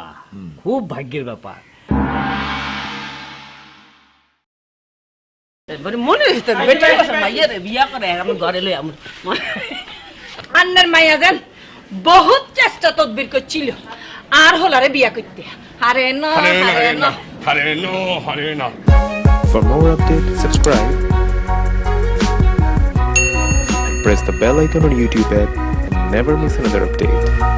S8: খুব ভাগ্যের ব্যাপার।
S11: মনে হইছে মাইয়া রে বিয়া করে আমি ঘরে লই আমি
S2: আন্নার মাইয়া যান বহুত চেষ্টা তদবির করছিল আর হলারে বিয়া করতে। হারে না হারে না
S16: হারে না হারে না। For more updates, subscribe and press the bell icon on YouTube app and never miss another update.